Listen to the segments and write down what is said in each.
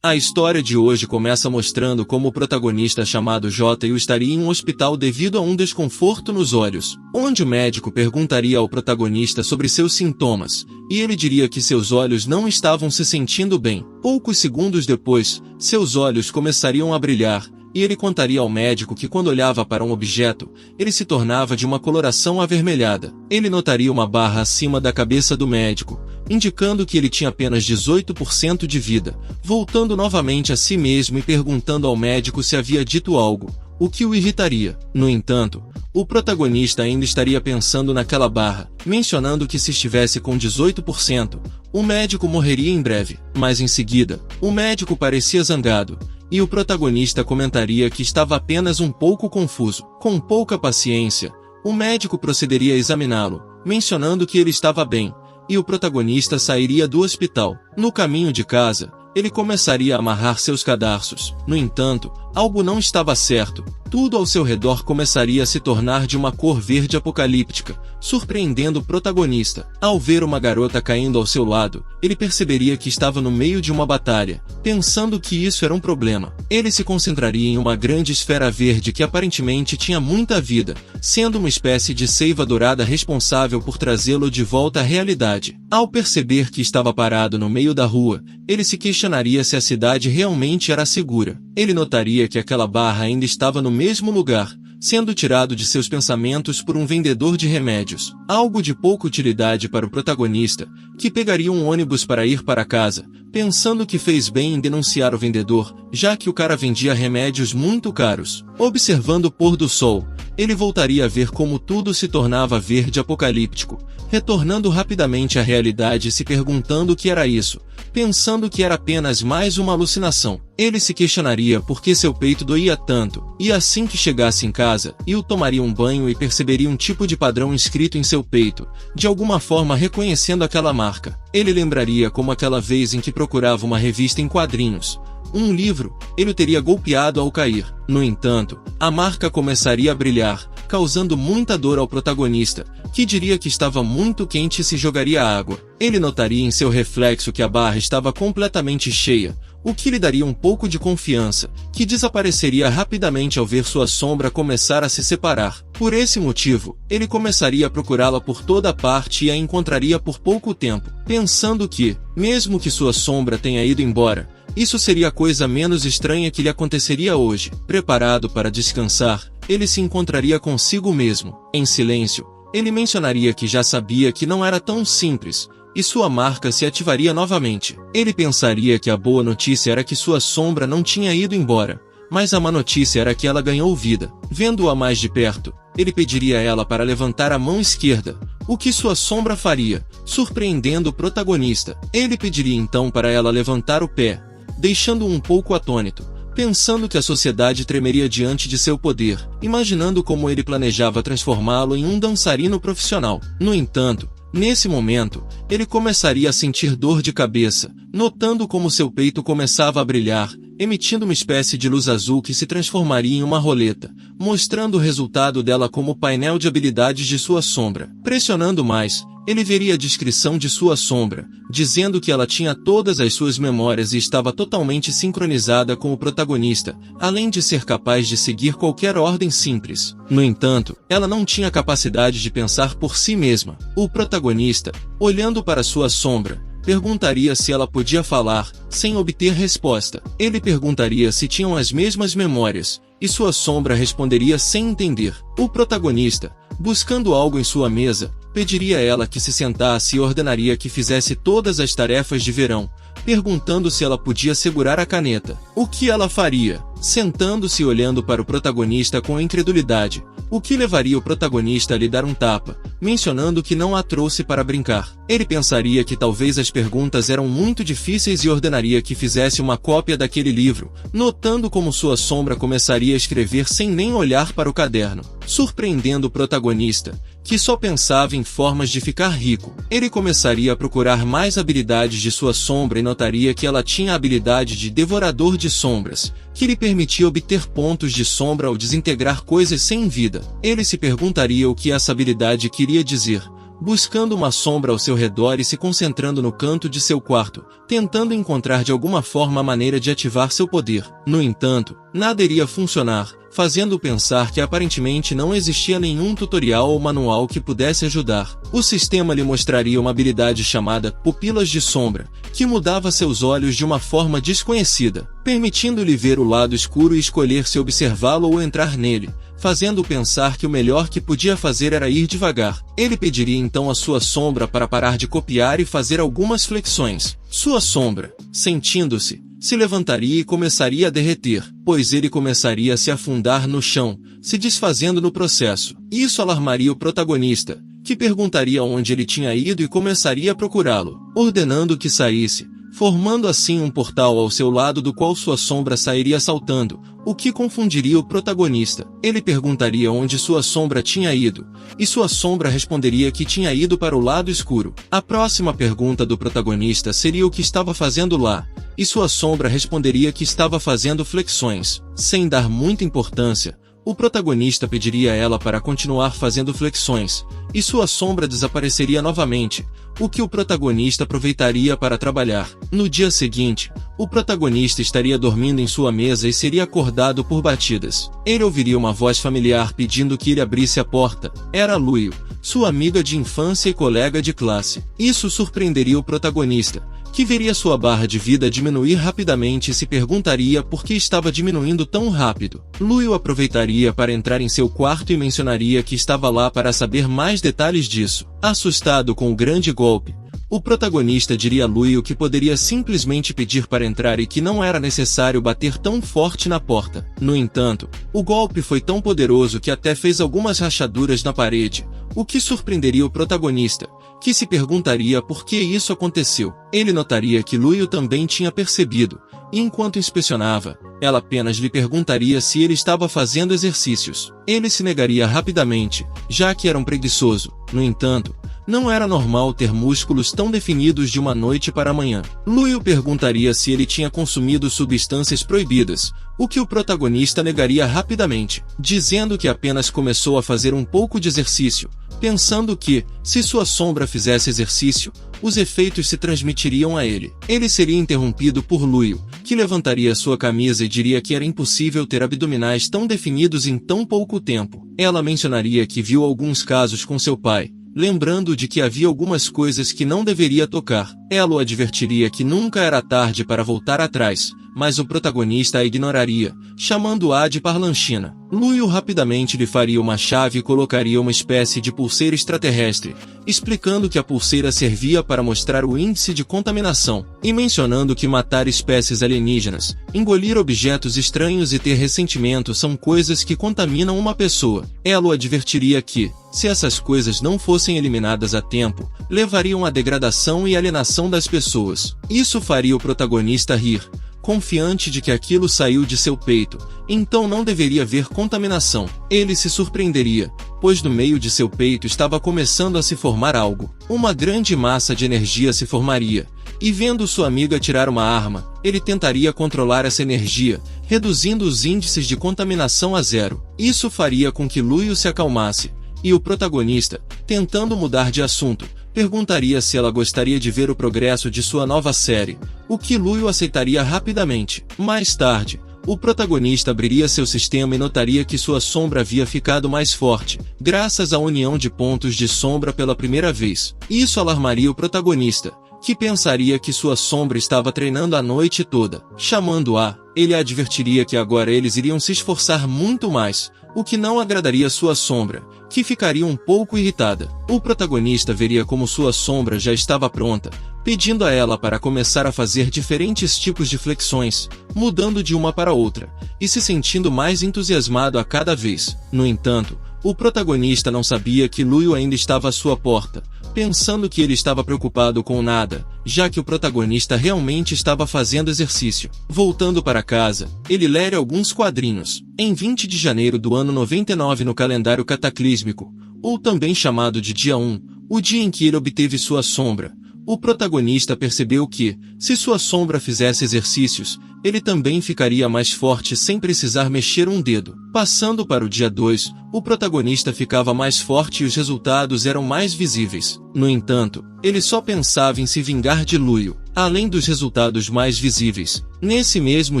A história de hoje começa mostrando como o protagonista chamado J estaria em um hospital devido a um desconforto nos olhos, onde o médico perguntaria ao protagonista sobre seus sintomas, e ele diria que seus olhos não estavam se sentindo bem. Poucos segundos depois, seus olhos começariam a brilhar, e ele contaria ao médico que quando olhava para um objeto, ele se tornava de uma coloração avermelhada. Ele notaria uma barra acima da cabeça do médico, indicando que ele tinha apenas 18% de vida, voltando novamente a si mesmo e perguntando ao médico se havia dito algo, o que o irritaria. No entanto, o protagonista ainda estaria pensando naquela barra, mencionando que se estivesse com 18%, o médico morreria em breve. Mas em seguida, o médico parecia zangado, e o protagonista comentaria que estava apenas um pouco confuso. Com pouca paciência, o médico procederia a examiná-lo, mencionando que ele estava bem, e o protagonista sairia do hospital. No caminho de casa, ele começaria a amarrar seus cadarços. No entanto, algo não estava certo. Tudo ao seu redor começaria a se tornar de uma cor verde apocalíptica, surpreendendo o protagonista. Ao ver uma garota caindo ao seu lado, ele perceberia que estava no meio de uma batalha. Pensando que isso era um problema, ele se concentraria em uma grande esfera verde que aparentemente tinha muita vida, sendo uma espécie de seiva dourada responsável por trazê-lo de volta à realidade. Ao perceber que estava parado no meio da rua, ele se questionaria se a cidade realmente era segura. Ele notaria que aquela barra ainda estava no mesmo lugar, sendo tirado de seus pensamentos por um vendedor de remédios. Algo de pouca utilidade para o protagonista, que pegaria um ônibus para ir para casa, pensando que fez bem em denunciar o vendedor, já que o cara vendia remédios muito caros. Observando o pôr do sol, ele voltaria a ver como tudo se tornava verde apocalíptico, retornando rapidamente à realidade e se perguntando o que era isso, pensando que era apenas mais uma alucinação. Ele se questionaria por que seu peito doía tanto, e assim que chegasse em casa, ele tomaria um banho e perceberia um tipo de padrão inscrito em seu peito, de alguma forma reconhecendo aquela marca. Ele lembraria como aquela vez em que procurava uma revista em quadrinhos, um livro, ele o teria golpeado ao cair. No entanto, a marca começaria a brilhar, causando muita dor ao protagonista, que diria que estava muito quente e se jogaria água. Ele notaria em seu reflexo que a barra estava completamente cheia, o que lhe daria um pouco de confiança, que desapareceria rapidamente ao ver sua sombra começar a se separar. Por esse motivo, ele começaria a procurá-la por toda parte e a encontraria por pouco tempo, pensando que, mesmo que sua sombra tenha ido embora, isso seria a coisa menos estranha que lhe aconteceria hoje. Preparado para descansar, ele se encontraria consigo mesmo. Em silêncio, ele mencionaria que já sabia que não era tão simples, e sua marca se ativaria novamente. Ele pensaria que a boa notícia era que sua sombra não tinha ido embora, mas a má notícia era que ela ganhou vida. Vendo-a mais de perto, ele pediria a ela para levantar a mão esquerda, o que sua sombra faria, surpreendendo o protagonista. Ele pediria então para ela levantar o pé, deixando-o um pouco atônito, pensando que a sociedade tremeria diante de seu poder, imaginando como ele planejava transformá-lo em um dançarino profissional. No entanto, nesse momento, ele começaria a sentir dor de cabeça, notando como seu peito começava a brilhar, emitindo uma espécie de luz azul que se transformaria em uma roleta, mostrando o resultado dela como o painel de habilidades de sua sombra. Pressionando mais, ele veria a descrição de sua sombra, dizendo que ela tinha todas as suas memórias e estava totalmente sincronizada com o protagonista, além de ser capaz de seguir qualquer ordem simples. No entanto, ela não tinha capacidade de pensar por si mesma. O protagonista, olhando para sua sombra, perguntaria se ela podia falar, sem obter resposta. Ele perguntaria se tinham as mesmas memórias, e sua sombra responderia sem entender. O protagonista, buscando algo em sua mesa, pediria a ela que se sentasse e ordenaria que fizesse todas as tarefas de verão, perguntando se ela podia segurar a caneta. O que ela faria? Sentando-se e olhando para o protagonista com incredulidade, o que levaria o protagonista a lhe dar um tapa, mencionando que não a trouxe para brincar. Ele pensaria que talvez as perguntas eram muito difíceis e ordenaria que fizesse uma cópia daquele livro, notando como sua sombra começaria a escrever sem nem olhar para o caderno, surpreendendo o protagonista, que só pensava em formas de ficar rico. Ele começaria a procurar mais habilidades de sua sombra e notaria que ela tinha a habilidade de devorador de sombras, que lhe permitia obter pontos de sombra ao desintegrar coisas sem vida. Ele se perguntaria o que essa habilidade queria dizer, buscando uma sombra ao seu redor e se concentrando no canto de seu quarto, tentando encontrar de alguma forma a maneira de ativar seu poder. No entanto, nada iria funcionar, fazendo pensar que aparentemente não existia nenhum tutorial ou manual que pudesse ajudar. O sistema lhe mostraria uma habilidade chamada Pupilas de Sombra, que mudava seus olhos de uma forma desconhecida, permitindo-lhe ver o lado escuro e escolher se observá-lo ou entrar nele, fazendo pensar que o melhor que podia fazer era ir devagar. Ele pediria então à sua sombra para parar de copiar e fazer algumas flexões. Sua sombra, sentindo-se, se levantaria e começaria a derreter, pois ele começaria a se afundar no chão, se desfazendo no processo. Isso alarmaria o protagonista, que perguntaria onde ele tinha ido e começaria a procurá-lo, ordenando que saísse, formando assim um portal ao seu lado do qual sua sombra sairia saltando, o que confundiria o protagonista. Ele perguntaria onde sua sombra tinha ido, e sua sombra responderia que tinha ido para o lado escuro. A próxima pergunta do protagonista seria o que estava fazendo lá, e sua sombra responderia que estava fazendo flexões. Sem dar muita importância, o protagonista pediria a ela para continuar fazendo flexões, e sua sombra desapareceria novamente, o que o protagonista aproveitaria para trabalhar. No dia seguinte, o protagonista estaria dormindo em sua mesa e seria acordado por batidas. Ele ouviria uma voz familiar pedindo que ele abrisse a porta. Era Luio, sua amiga de infância e colega de classe. Isso surpreenderia o protagonista, que veria sua barra de vida diminuir rapidamente e se perguntaria por que estava diminuindo tão rápido. Luio aproveitaria para entrar em seu quarto e mencionaria que estava lá para saber mais detalhes disso. Assustado com o grande golpe, o protagonista diria a Luio que poderia simplesmente pedir para entrar e que não era necessário bater tão forte na porta. No entanto, o golpe foi tão poderoso que até fez algumas rachaduras na parede, o que surpreenderia o protagonista, que se perguntaria por que isso aconteceu. Ele notaria que Luio também tinha percebido, e enquanto inspecionava, ela apenas lhe perguntaria se ele estava fazendo exercícios. Ele se negaria rapidamente, já que era um preguiçoso. No entanto, não era normal ter músculos tão definidos de uma noite para amanhã. Luio perguntaria se ele tinha consumido substâncias proibidas, o que o protagonista negaria rapidamente, dizendo que apenas começou a fazer um pouco de exercício, pensando que, se sua sombra fizesse exercício, os efeitos se transmitiriam a ele. Ele seria interrompido por Luio, que levantaria sua camisa e diria que era impossível ter abdominais tão definidos em tão pouco tempo. Ela mencionaria que viu alguns casos com seu pai, lembrando de que havia algumas coisas que não deveria tocar. Ela o advertiria que nunca era tarde para voltar atrás, mas o protagonista a ignoraria, chamando-a de parlanchina. Luio rapidamente lhe faria uma chave e colocaria uma espécie de pulseira extraterrestre, explicando que a pulseira servia para mostrar o índice de contaminação, e mencionando que matar espécies alienígenas, engolir objetos estranhos e ter ressentimento são coisas que contaminam uma pessoa. Ela o advertiria que, se essas coisas não fossem eliminadas a tempo, levariam à degradação e alienação das pessoas. Isso faria o protagonista rir, confiante de que aquilo saiu de seu peito, então não deveria haver contaminação. Ele se surpreenderia, pois no meio de seu peito estava começando a se formar algo. Uma grande massa de energia se formaria, e vendo sua amiga tirar uma arma, ele tentaria controlar essa energia, reduzindo os índices de contaminação a zero. Isso faria com que Luio se acalmasse, e o protagonista, tentando mudar de assunto, perguntaria se ela gostaria de ver o progresso de sua nova série, o que Luio aceitaria rapidamente. Mais tarde, o protagonista abriria seu sistema e notaria que sua sombra havia ficado mais forte, graças à união de pontos de sombra pela primeira vez. Isso alarmaria o protagonista, que pensaria que sua sombra estava treinando a noite toda. Chamando-a, ele advertiria que agora eles iriam se esforçar muito mais, o que não agradaria sua sombra, que ficaria um pouco irritada. O protagonista veria como sua sombra já estava pronta, pedindo a ela para começar a fazer diferentes tipos de flexões, mudando de uma para outra, e se sentindo mais entusiasmado a cada vez. No entanto, o protagonista não sabia que Luio ainda estava à sua porta, pensando que ele estava preocupado com nada, já que o protagonista realmente estava fazendo exercício. Voltando para casa, ele lê alguns quadrinhos. Em 20 de janeiro do ano 99 no calendário cataclísmico, ou também chamado de dia 1, o dia em que ele obteve sua sombra, o protagonista percebeu que, se sua sombra fizesse exercícios, ele também ficaria mais forte sem precisar mexer um dedo. Passando para o dia 2, o protagonista ficava mais forte e os resultados eram mais visíveis. No entanto, ele só pensava em se vingar de Luio. Além dos resultados mais visíveis, nesse mesmo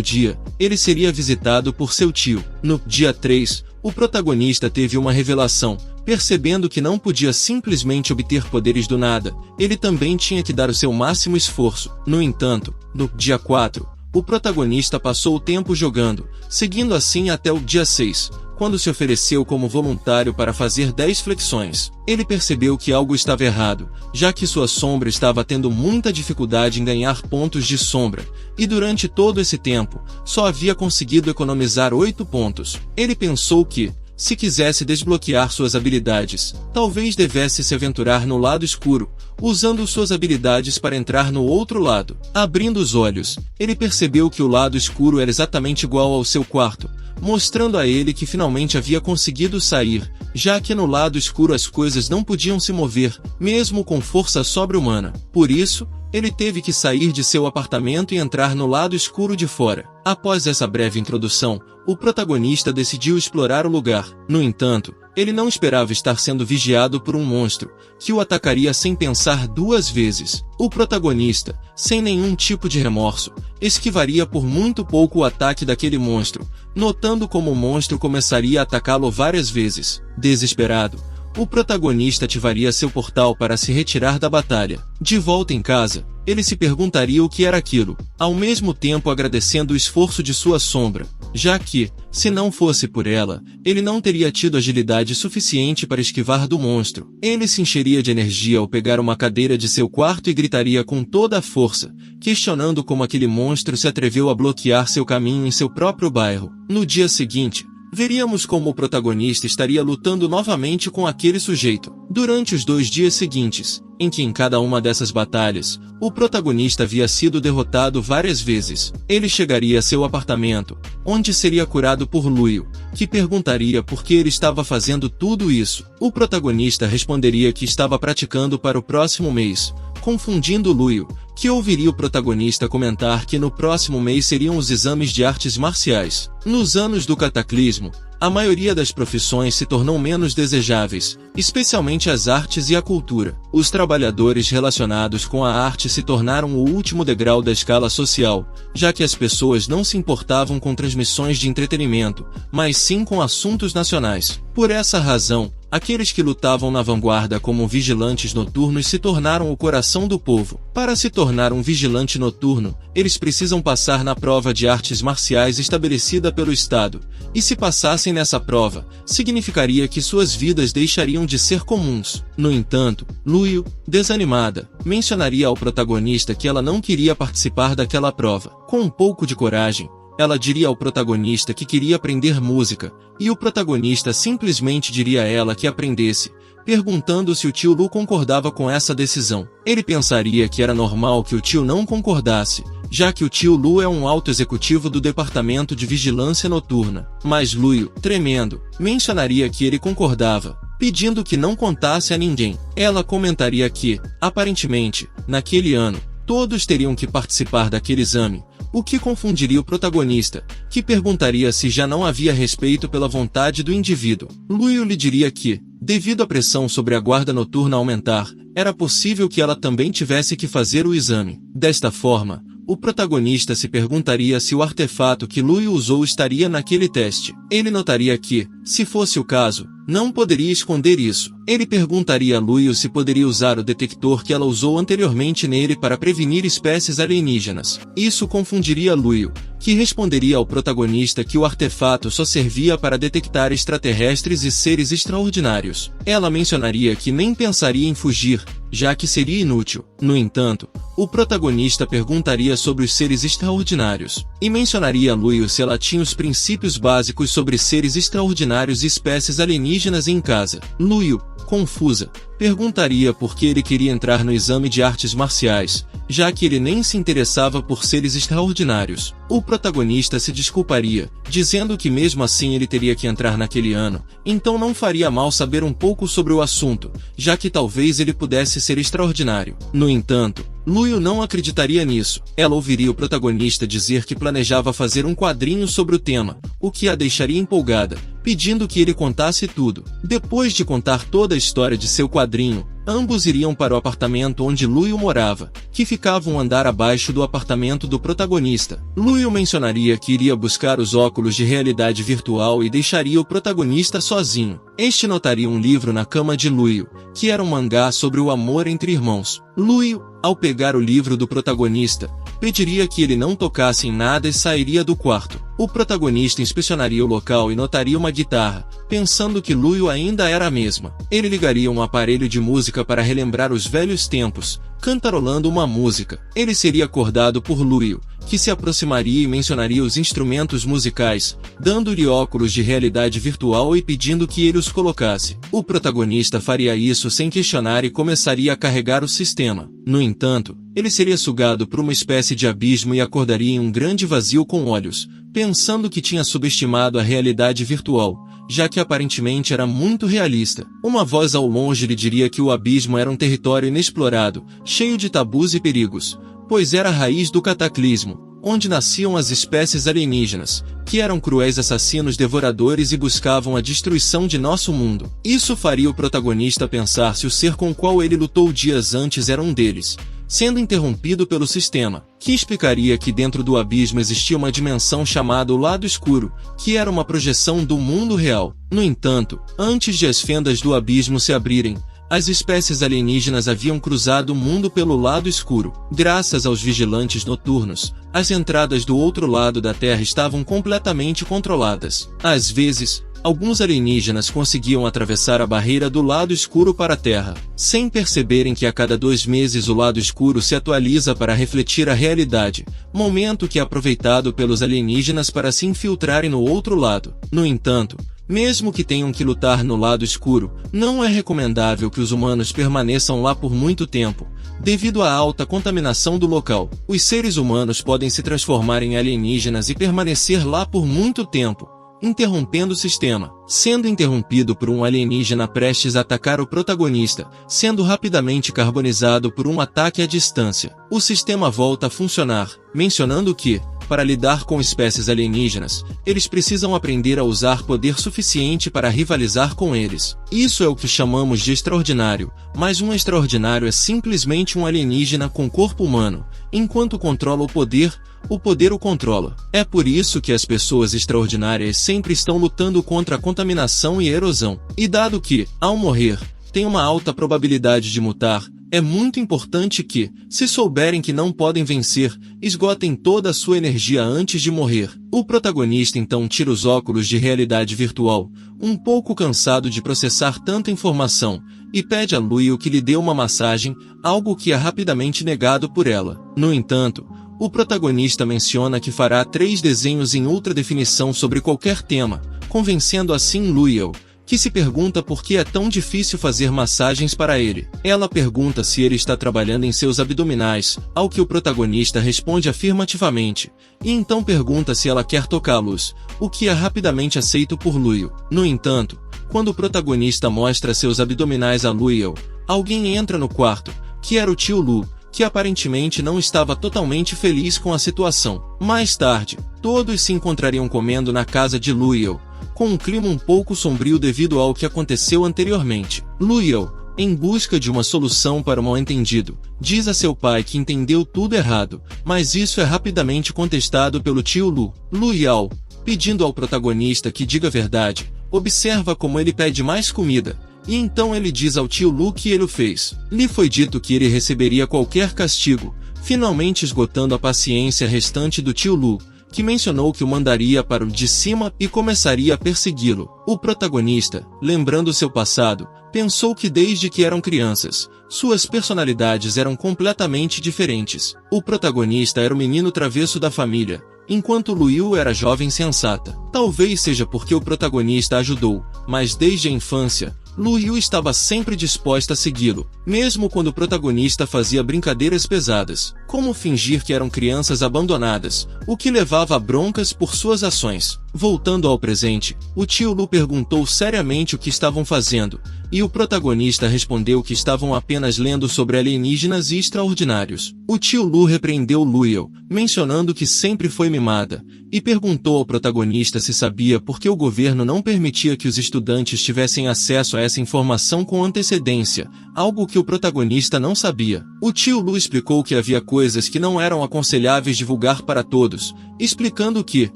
dia, ele seria visitado por seu tio. No dia 3, o protagonista teve uma revelação. Percebendo que não podia simplesmente obter poderes do nada, ele também tinha que dar o seu máximo esforço. No entanto, no dia 4, o protagonista passou o tempo jogando, seguindo assim até o dia 6, quando se ofereceu como voluntário para fazer 10 flexões. Ele percebeu que algo estava errado, já que sua sombra estava tendo muita dificuldade em ganhar pontos de sombra, e durante todo esse tempo, só havia conseguido economizar 8 pontos. Ele pensou que, se quisesse desbloquear suas habilidades, talvez devesse se aventurar no lado escuro, usando suas habilidades para entrar no outro lado. Abrindo os olhos, ele percebeu que o lado escuro era exatamente igual ao seu quarto, mostrando a ele que finalmente havia conseguido sair, já que no lado escuro as coisas não podiam se mover, mesmo com força sobre-humana. Por isso, ele teve que sair de seu apartamento e entrar no lado escuro de fora. Após essa breve introdução, o protagonista decidiu explorar o lugar. No entanto, ele não esperava estar sendo vigiado por um monstro, que o atacaria sem pensar 2 vezes. O protagonista, sem nenhum tipo de remorso, esquivaria por muito pouco o ataque daquele monstro, notando como o monstro começaria a atacá-lo várias vezes. Desesperado, o protagonista ativaria seu portal para se retirar da batalha. De volta em casa, ele se perguntaria o que era aquilo, ao mesmo tempo agradecendo o esforço de sua sombra, já que, se não fosse por ela, ele não teria tido agilidade suficiente para esquivar do monstro. Ele se encheria de energia ao pegar uma cadeira de seu quarto e gritaria com toda a força, questionando como aquele monstro se atreveu a bloquear seu caminho em seu próprio bairro. No dia seguinte, veríamos como o protagonista estaria lutando novamente com aquele sujeito. Durante os 2 dias seguintes, em que em cada uma dessas batalhas, o protagonista havia sido derrotado várias vezes, ele chegaria a seu apartamento, onde seria curado por Luio, que perguntaria por que ele estava fazendo tudo isso. O protagonista responderia que estava praticando para o próximo mês, confundindo Luio, que ouviria o protagonista comentar que no próximo mês seriam os exames de artes marciais. Nos anos do cataclismo, a maioria das profissões se tornou menos desejáveis, especialmente as artes e a cultura. Os trabalhadores relacionados com a arte se tornaram o último degrau da escala social, já que as pessoas não se importavam com transmissões de entretenimento, mas sim com assuntos nacionais. Por essa razão, aqueles que lutavam na vanguarda como vigilantes noturnos se tornaram o coração do povo. Para se tornar um vigilante noturno, eles precisam passar na prova de artes marciais estabelecida pelo Estado, e se passassem nessa prova, significaria que suas vidas deixariam de ser comuns. No entanto, Luio, desanimada, mencionaria ao protagonista que ela não queria participar daquela prova. Com um pouco de coragem, ela diria ao protagonista que queria aprender música, e o protagonista simplesmente diria a ela que aprendesse, perguntando se o tio Lu concordava com essa decisão. Ele pensaria que era normal que o tio não concordasse, já que o tio Lu é um alto executivo do Departamento de Vigilância Noturna. Mas Luio, tremendo, mencionaria que ele concordava, pedindo que não contasse a ninguém. Ela comentaria que, aparentemente, naquele ano, todos teriam que participar daquele exame, o que confundiria o protagonista, que perguntaria se já não havia respeito pela vontade do indivíduo. Luio lhe diria que, devido à pressão sobre a guarda noturna aumentar, era possível que ela também tivesse que fazer o exame. Desta forma, o protagonista se perguntaria se o artefato que Luio usou estaria naquele teste. Ele notaria que, se fosse o caso, não poderia esconder isso. Ele perguntaria a Luio se poderia usar o detector que ela usou anteriormente nele para prevenir espécies alienígenas. Isso confundiria Luio, que responderia ao protagonista que o artefato só servia para detectar extraterrestres e seres extraordinários. Ela mencionaria que nem pensaria em fugir, já que seria inútil. No entanto, o protagonista perguntaria sobre os seres extraordinários, e mencionaria a Luio se ela tinha os princípios básicos sobre seres extraordinários e espécies alienígenas em casa. Luio, confusa, perguntaria por que ele queria entrar no exame de artes marciais, já que ele nem se interessava por seres extraordinários. O protagonista se desculparia, dizendo que mesmo assim ele teria que entrar naquele ano, então não faria mal saber um pouco sobre o assunto, já que talvez ele pudesse ser extraordinário. No entanto, Luio não acreditaria nisso. Ela ouviria o protagonista dizer que planejava fazer um quadrinho sobre o tema, o que a deixaria empolgada, pedindo que ele contasse tudo. Depois de contar toda a história de seu quadrinho, ambos iriam para o apartamento onde Luio morava, que ficava um andar abaixo do apartamento do protagonista. Luio mencionaria que iria buscar os óculos de realidade virtual e deixaria o protagonista sozinho. Este notaria um livro na cama de Luio, que era um mangá sobre o amor entre irmãos. Luio, ao pegar o livro do protagonista, pediria que ele não tocasse em nada e sairia do quarto. O protagonista inspecionaria o local e notaria uma guitarra, pensando que Luio ainda era a mesma. Ele ligaria um aparelho de música para relembrar os velhos tempos, cantarolando uma música. Ele seria acordado por Luio, que se aproximaria e mencionaria os instrumentos musicais, dando-lhe óculos de realidade virtual e pedindo que ele os colocasse. O protagonista faria isso sem questionar e começaria a carregar o sistema. No entanto, ele seria sugado por uma espécie de abismo e acordaria em um grande vazio com olhos, pensando que tinha subestimado a realidade virtual, já que aparentemente era muito realista. Uma voz ao longe lhe diria que o abismo era um território inexplorado, cheio de tabus e perigos, pois era a raiz do cataclismo, onde nasciam as espécies alienígenas, que eram cruéis assassinos devoradores e buscavam a destruição de nosso mundo. Isso faria o protagonista pensar se o ser com o qual ele lutou dias antes era um deles, sendo interrompido pelo sistema, que explicaria que dentro do abismo existia uma dimensão chamada o lado escuro, que era uma projeção do mundo real. No entanto, antes de as fendas do abismo se abrirem, as espécies alienígenas haviam cruzado o mundo pelo lado escuro. Graças aos vigilantes noturnos, as entradas do outro lado da Terra estavam completamente controladas. Às vezes, alguns alienígenas conseguiam atravessar a barreira do lado escuro para a Terra, sem perceberem que a cada 2 meses o lado escuro se atualiza para refletir a realidade, momento que é aproveitado pelos alienígenas para se infiltrarem no outro lado. No entanto, mesmo que tenham que lutar no lado escuro, não é recomendável que os humanos permaneçam lá por muito tempo, devido à alta contaminação do local. Os seres humanos podem se transformar em alienígenas e permanecer lá por muito tempo, interrompendo o sistema, sendo interrompido por um alienígena prestes a atacar o protagonista, sendo rapidamente carbonizado por um ataque à distância. O sistema volta a funcionar, mencionando que, para lidar com espécies alienígenas, eles precisam aprender a usar poder suficiente para rivalizar com eles. Isso é o que chamamos de extraordinário, mas um extraordinário é simplesmente um alienígena com corpo humano. Enquanto controla o poder o controla. É por isso que as pessoas extraordinárias sempre estão lutando contra a contaminação e a erosão. E dado que, ao morrer, tem uma alta probabilidade de mutar, é muito importante que, se souberem que não podem vencer, esgotem toda a sua energia antes de morrer. O protagonista então tira os óculos de realidade virtual, um pouco cansado de processar tanta informação, e pede a Luio que lhe dê uma massagem, algo que é rapidamente negado por ela. No entanto, o protagonista menciona que fará 3 desenhos em ultra definição sobre qualquer tema, convencendo assim Luio, que se pergunta por que é tão difícil fazer massagens para ele. Ela pergunta se ele está trabalhando em seus abdominais, ao que o protagonista responde afirmativamente, e então pergunta se ela quer tocá-los, o que é rapidamente aceito por Luio. No entanto, quando o protagonista mostra seus abdominais a Luio, alguém entra no quarto, que era o tio Lu, que aparentemente não estava totalmente feliz com a situação. Mais tarde, todos se encontrariam comendo na casa de Luio, com um clima um pouco sombrio devido ao que aconteceu anteriormente. Luio, em busca de uma solução para o mal-entendido, diz a seu pai que entendeu tudo errado, mas isso é rapidamente contestado pelo tio Lu. Luio, pedindo ao protagonista que diga a verdade, observa como ele pede mais comida, e então ele diz ao tio Lu que ele o fez. Lhe foi dito que ele receberia qualquer castigo, finalmente esgotando a paciência restante do tio Lu, que mencionou que o mandaria para o de cima e começaria a persegui-lo. O protagonista, lembrando seu passado, pensou que desde que eram crianças, suas personalidades eram completamente diferentes. O protagonista era o menino travesso da família, enquanto Luio era jovem sensata. Talvez seja porque o protagonista ajudou, mas desde a infância, Lu Yu estava sempre disposta a segui-lo, mesmo quando o protagonista fazia brincadeiras pesadas, como fingir que eram crianças abandonadas, o que levava a broncas por suas ações. Voltando ao presente, o tio Lu perguntou seriamente o que estavam fazendo, e o protagonista respondeu que estavam apenas lendo sobre alienígenas extraordinários. O tio Lu repreendeu Lu Yu, mencionando que sempre foi mimada, e perguntou ao protagonista se sabia por que o governo não permitia que os estudantes tivessem acesso a essa informação com antecedência, algo que o protagonista não sabia. O tio Lu explicou que havia coisas que não eram aconselháveis divulgar para todos, explicando que,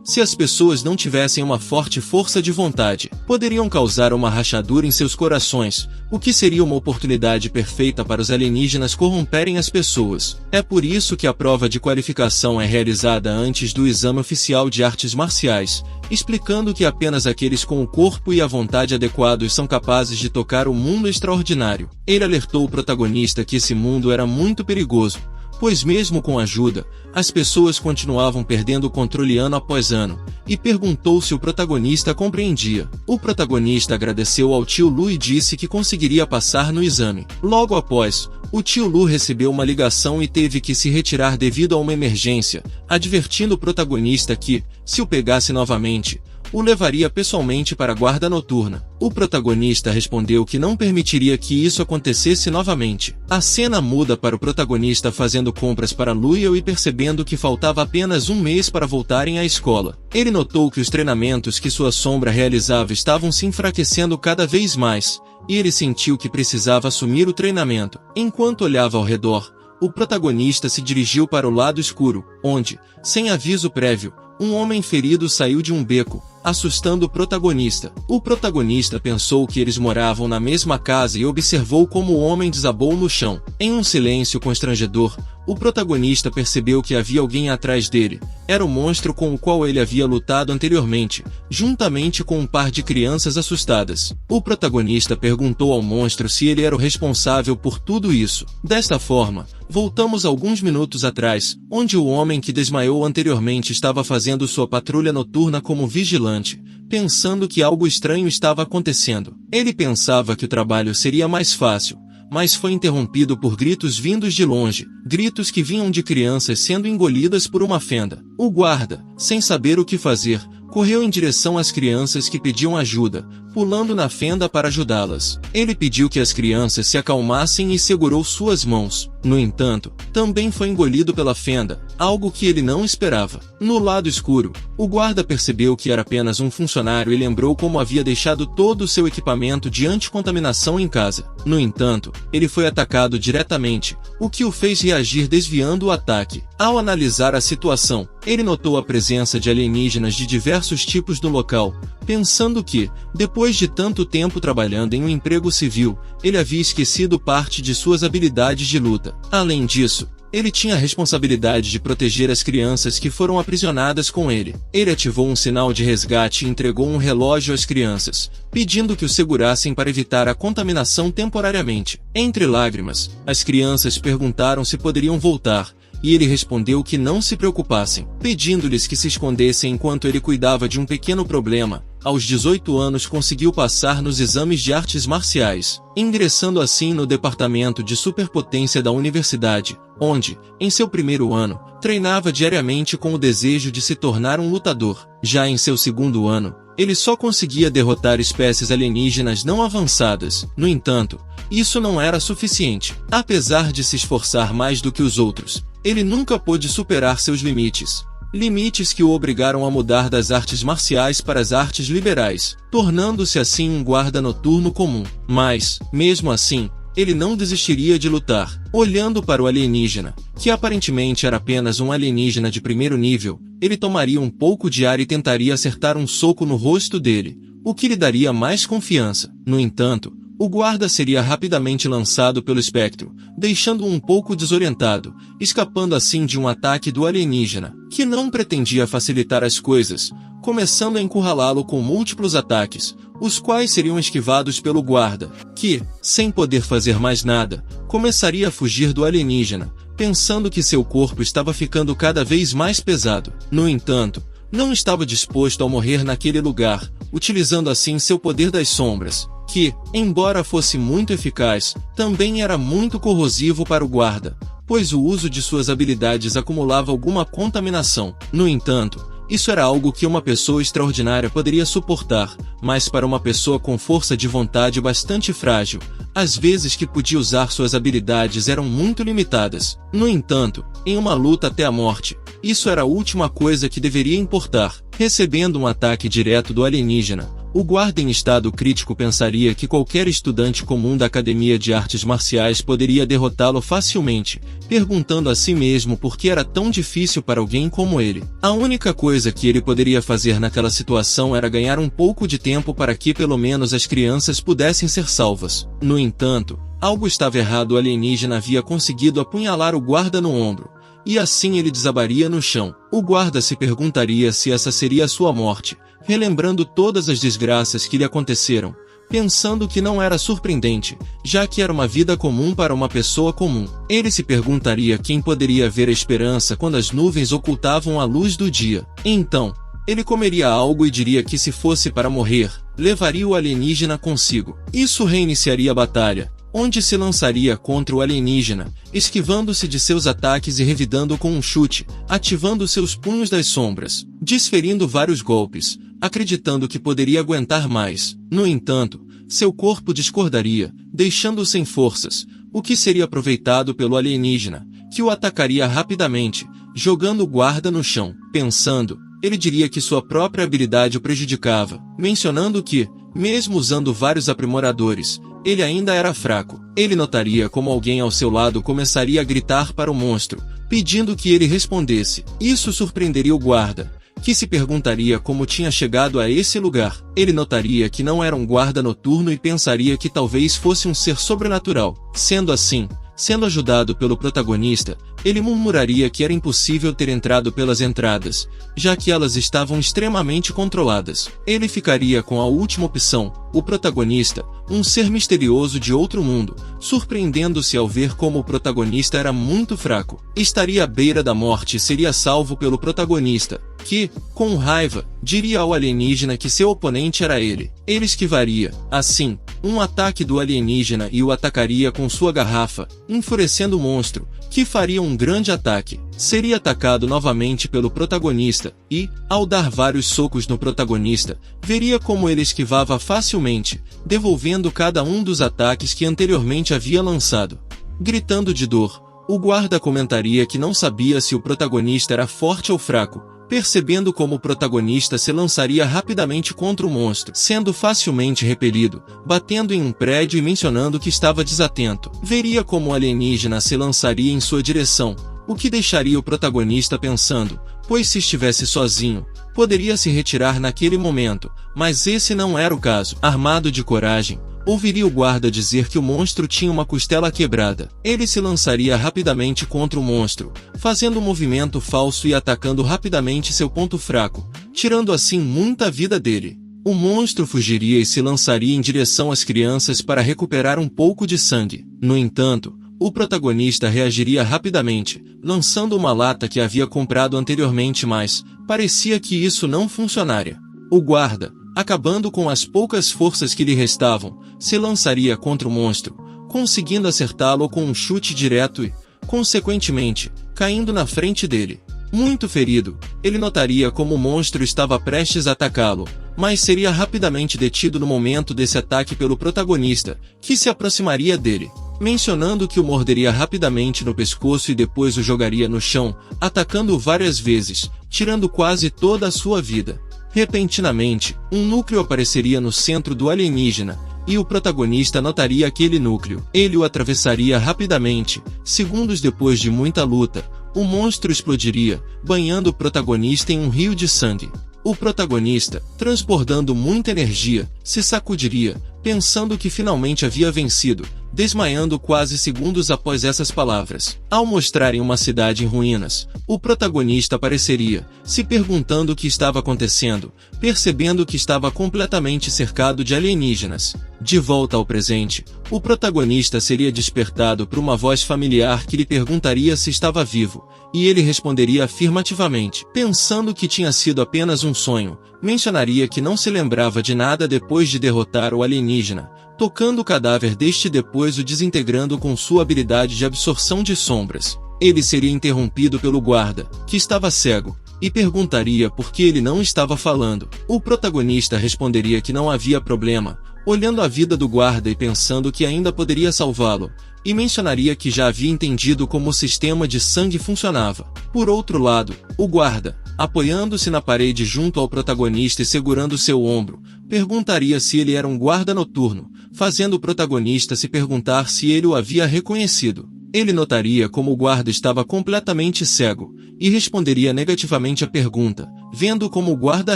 se as pessoas não tivessem uma forte força de vontade, poderiam causar uma rachadura em seus corações, o que seria uma oportunidade perfeita para os alienígenas corromperem as pessoas. É por isso que a prova de qualificação é realizada antes do exame oficial de artes marciais, explicando que apenas aqueles com o corpo e a vontade adequados são capazes de tocar o mundo extraordinário. Ele alertou o protagonista que esse mundo era muito perigoso, pois mesmo com ajuda, as pessoas continuavam perdendo o controle ano após ano, e perguntou se o protagonista compreendia. O protagonista agradeceu ao tio Lu e disse que conseguiria passar no exame. Logo após, o tio Lu recebeu uma ligação e teve que se retirar devido a uma emergência, advertindo o protagonista que, se o pegasse novamente, o levaria pessoalmente para a guarda noturna. O protagonista respondeu que não permitiria que isso acontecesse novamente. A cena muda para o protagonista fazendo compras para Lu Yu e percebendo que faltava apenas um mês para voltarem à escola. Ele notou que os treinamentos que sua sombra realizava estavam se enfraquecendo cada vez mais, e ele sentiu que precisava assumir o treinamento. Enquanto olhava ao redor, o protagonista se dirigiu para o lado escuro, onde, sem aviso prévio, um homem ferido saiu de um beco, assustando o protagonista. O protagonista pensou que eles moravam na mesma casa e observou como o homem desabou no chão. Em um silêncio constrangedor, o protagonista percebeu que havia alguém atrás dele. Era o monstro com o qual ele havia lutado anteriormente, juntamente com um par de crianças assustadas. O protagonista perguntou ao monstro se ele era o responsável por tudo isso. Desta forma, voltamos alguns minutos atrás, onde o homem que desmaiou anteriormente estava fazendo sua patrulha noturna como vigilante, pensando que algo estranho estava acontecendo. Ele pensava que o trabalho seria mais fácil, mas foi interrompido por gritos vindos de longe, gritos que vinham de crianças sendo engolidas por uma fenda. O guarda, sem saber o que fazer, correu em direção às crianças que pediam ajuda, pulando na fenda para ajudá-las. Ele pediu que as crianças se acalmassem e segurou suas mãos. No entanto, também foi engolido pela fenda, algo que ele não esperava. No lado escuro, o guarda percebeu que era apenas um funcionário e lembrou como havia deixado todo o seu equipamento de anticontaminação em casa. No entanto, ele foi atacado diretamente, o que o fez reagir desviando o ataque. Ao analisar a situação, ele notou a presença de alienígenas de diversos tipos no local, pensando que, depois de tanto tempo trabalhando em um emprego civil, ele havia esquecido parte de suas habilidades de luta. Além disso, ele tinha a responsabilidade de proteger as crianças que foram aprisionadas com ele. Ele ativou um sinal de resgate e entregou um relógio às crianças, pedindo que o segurassem para evitar a contaminação temporariamente. Entre lágrimas, as crianças perguntaram se poderiam voltar, e ele respondeu que não se preocupassem, pedindo-lhes que se escondessem enquanto ele cuidava de um pequeno problema. Aos 18 anos conseguiu passar nos exames de artes marciais, ingressando assim no departamento de superpotência da universidade, onde, em seu primeiro ano, treinava diariamente com o desejo de se tornar um lutador. Já em seu segundo ano, ele só conseguia derrotar espécies alienígenas não avançadas. No entanto, isso não era suficiente. Apesar de se esforçar mais do que os outros, ele nunca pôde superar seus limites. Limites que o obrigaram a mudar das artes marciais para as artes liberais, tornando-se assim um guarda noturno comum. Mas, mesmo assim, ele não desistiria de lutar. Olhando para o alienígena, que aparentemente era apenas um alienígena de primeiro nível, ele tomaria um pouco de ar e tentaria acertar um soco no rosto dele, o que lhe daria mais confiança. No entanto, o guarda seria rapidamente lançado pelo espectro, deixando-o um pouco desorientado, escapando assim de um ataque do alienígena, que não pretendia facilitar as coisas, começando a encurralá-lo com múltiplos ataques, os quais seriam esquivados pelo guarda, que, sem poder fazer mais nada, começaria a fugir do alienígena, pensando que seu corpo estava ficando cada vez mais pesado. No entanto, não estava disposto a morrer naquele lugar, utilizando assim seu poder das sombras, que, embora fosse muito eficaz, também era muito corrosivo para o guarda, pois o uso de suas habilidades acumulava alguma contaminação. No entanto, isso era algo que uma pessoa extraordinária poderia suportar, mas para uma pessoa com força de vontade bastante frágil, as vezes que podia usar suas habilidades eram muito limitadas. No entanto, em uma luta até a morte, isso era a última coisa que deveria importar. Recebendo um ataque direto do alienígena, o guarda em estado crítico pensaria que qualquer estudante comum da Academia de Artes Marciais poderia derrotá-lo facilmente, perguntando a si mesmo por que era tão difícil para alguém como ele. A única coisa que ele poderia fazer naquela situação era ganhar um pouco de tempo para que pelo menos as crianças pudessem ser salvas. No entanto, algo estava errado. O alienígena havia conseguido apunhalar o guarda no ombro, e assim ele desabaria no chão. O guarda se perguntaria se essa seria a sua morte, relembrando todas as desgraças que lhe aconteceram, pensando que não era surpreendente, já que era uma vida comum para uma pessoa comum. Ele se perguntaria quem poderia ver a esperança quando as nuvens ocultavam a luz do dia. Então, ele comeria algo e diria que se fosse para morrer, levaria o alienígena consigo. Isso reiniciaria a batalha, onde se lançaria contra o alienígena, esquivando-se de seus ataques e revidando com um chute, ativando seus punhos das sombras, desferindo vários golpes, acreditando que poderia aguentar mais. No entanto, seu corpo discordaria, deixando-o sem forças, o que seria aproveitado pelo alienígena, que o atacaria rapidamente, jogando o guarda no chão. Pensando, ele diria que sua própria habilidade o prejudicava, mencionando que, mesmo usando vários aprimoradores, ele ainda era fraco. Ele notaria como alguém ao seu lado começaria a gritar para o monstro, pedindo que ele respondesse. Isso surpreenderia o guarda, que se perguntaria como tinha chegado a esse lugar. Ele notaria que não era um guarda noturno e pensaria que talvez fosse um ser sobrenatural. Sendo assim, sendo ajudado pelo protagonista, ele murmuraria que era impossível ter entrado pelas entradas, já que elas estavam extremamente controladas. Ele ficaria com a última opção, o protagonista, um ser misterioso de outro mundo, surpreendendo-se ao ver como o protagonista era muito fraco. Estaria à beira da morte e seria salvo pelo protagonista, que, com raiva, diria ao alienígena que seu oponente era ele. Ele esquivaria, assim, um ataque do alienígena e o atacaria com sua garrafa, enfurecendo o monstro, que faria um grande ataque. Seria atacado novamente pelo protagonista e, ao dar vários socos no protagonista, veria como ele esquivava facilmente, devolvendo cada um dos ataques que anteriormente havia lançado. Gritando de dor, o guarda comentaria que não sabia se o protagonista era forte ou fraco, percebendo como o protagonista se lançaria rapidamente contra o monstro, sendo facilmente repelido, batendo em um prédio e mencionando que estava desatento. Veria como o alienígena se lançaria em sua direção, o que deixaria o protagonista pensando, pois se estivesse sozinho, poderia se retirar naquele momento, mas esse não era o caso. Armado de coragem, ouviria o guarda dizer que o monstro tinha uma costela quebrada. Ele se lançaria rapidamente contra o monstro, fazendo um movimento falso e atacando rapidamente seu ponto fraco, tirando assim muita vida dele. O monstro fugiria e se lançaria em direção às crianças para recuperar um pouco de sangue. No entanto, o protagonista reagiria rapidamente, lançando uma lata que havia comprado anteriormente, mas parecia que isso não funcionaria. O guarda, acabando com as poucas forças que lhe restavam, se lançaria contra o monstro, conseguindo acertá-lo com um chute direto e, consequentemente, caindo na frente dele. Muito ferido, ele notaria como o monstro estava prestes a atacá-lo, mas seria rapidamente detido no momento desse ataque pelo protagonista, que se aproximaria dele, mencionando que o morderia rapidamente no pescoço e depois o jogaria no chão, atacando-o várias vezes, tirando quase toda a sua vida. Repentinamente, um núcleo apareceria no centro do alienígena, e o protagonista notaria aquele núcleo. Ele o atravessaria rapidamente. Segundos depois de muita luta, o monstro explodiria, banhando o protagonista em um rio de sangue. O protagonista, transbordando muita energia, se sacudiria, pensando que finalmente havia vencido, desmaiando quase segundos após essas palavras. Ao mostrarem uma cidade em ruínas, o protagonista apareceria, se perguntando o que estava acontecendo, percebendo que estava completamente cercado de alienígenas. De volta ao presente, o protagonista seria despertado por uma voz familiar que lhe perguntaria se estava vivo, e ele responderia afirmativamente. Pensando que tinha sido apenas um sonho, mencionaria que não se lembrava de nada depois de derrotar o alienígena, tocando o cadáver deste e depois o desintegrando com sua habilidade de absorção de sombras. Ele seria interrompido pelo guarda, que estava cego, e perguntaria por que ele não estava falando. O protagonista responderia que não havia problema, olhando a vida do guarda e pensando que ainda poderia salvá-lo, e mencionaria que já havia entendido como o sistema de sangue funcionava. Por outro lado, o guarda, apoiando-se na parede junto ao protagonista e segurando seu ombro, perguntaria se ele era um guarda noturno, fazendo o protagonista se perguntar se ele o havia reconhecido. Ele notaria como o guarda estava completamente cego, e responderia negativamente à pergunta, vendo como o guarda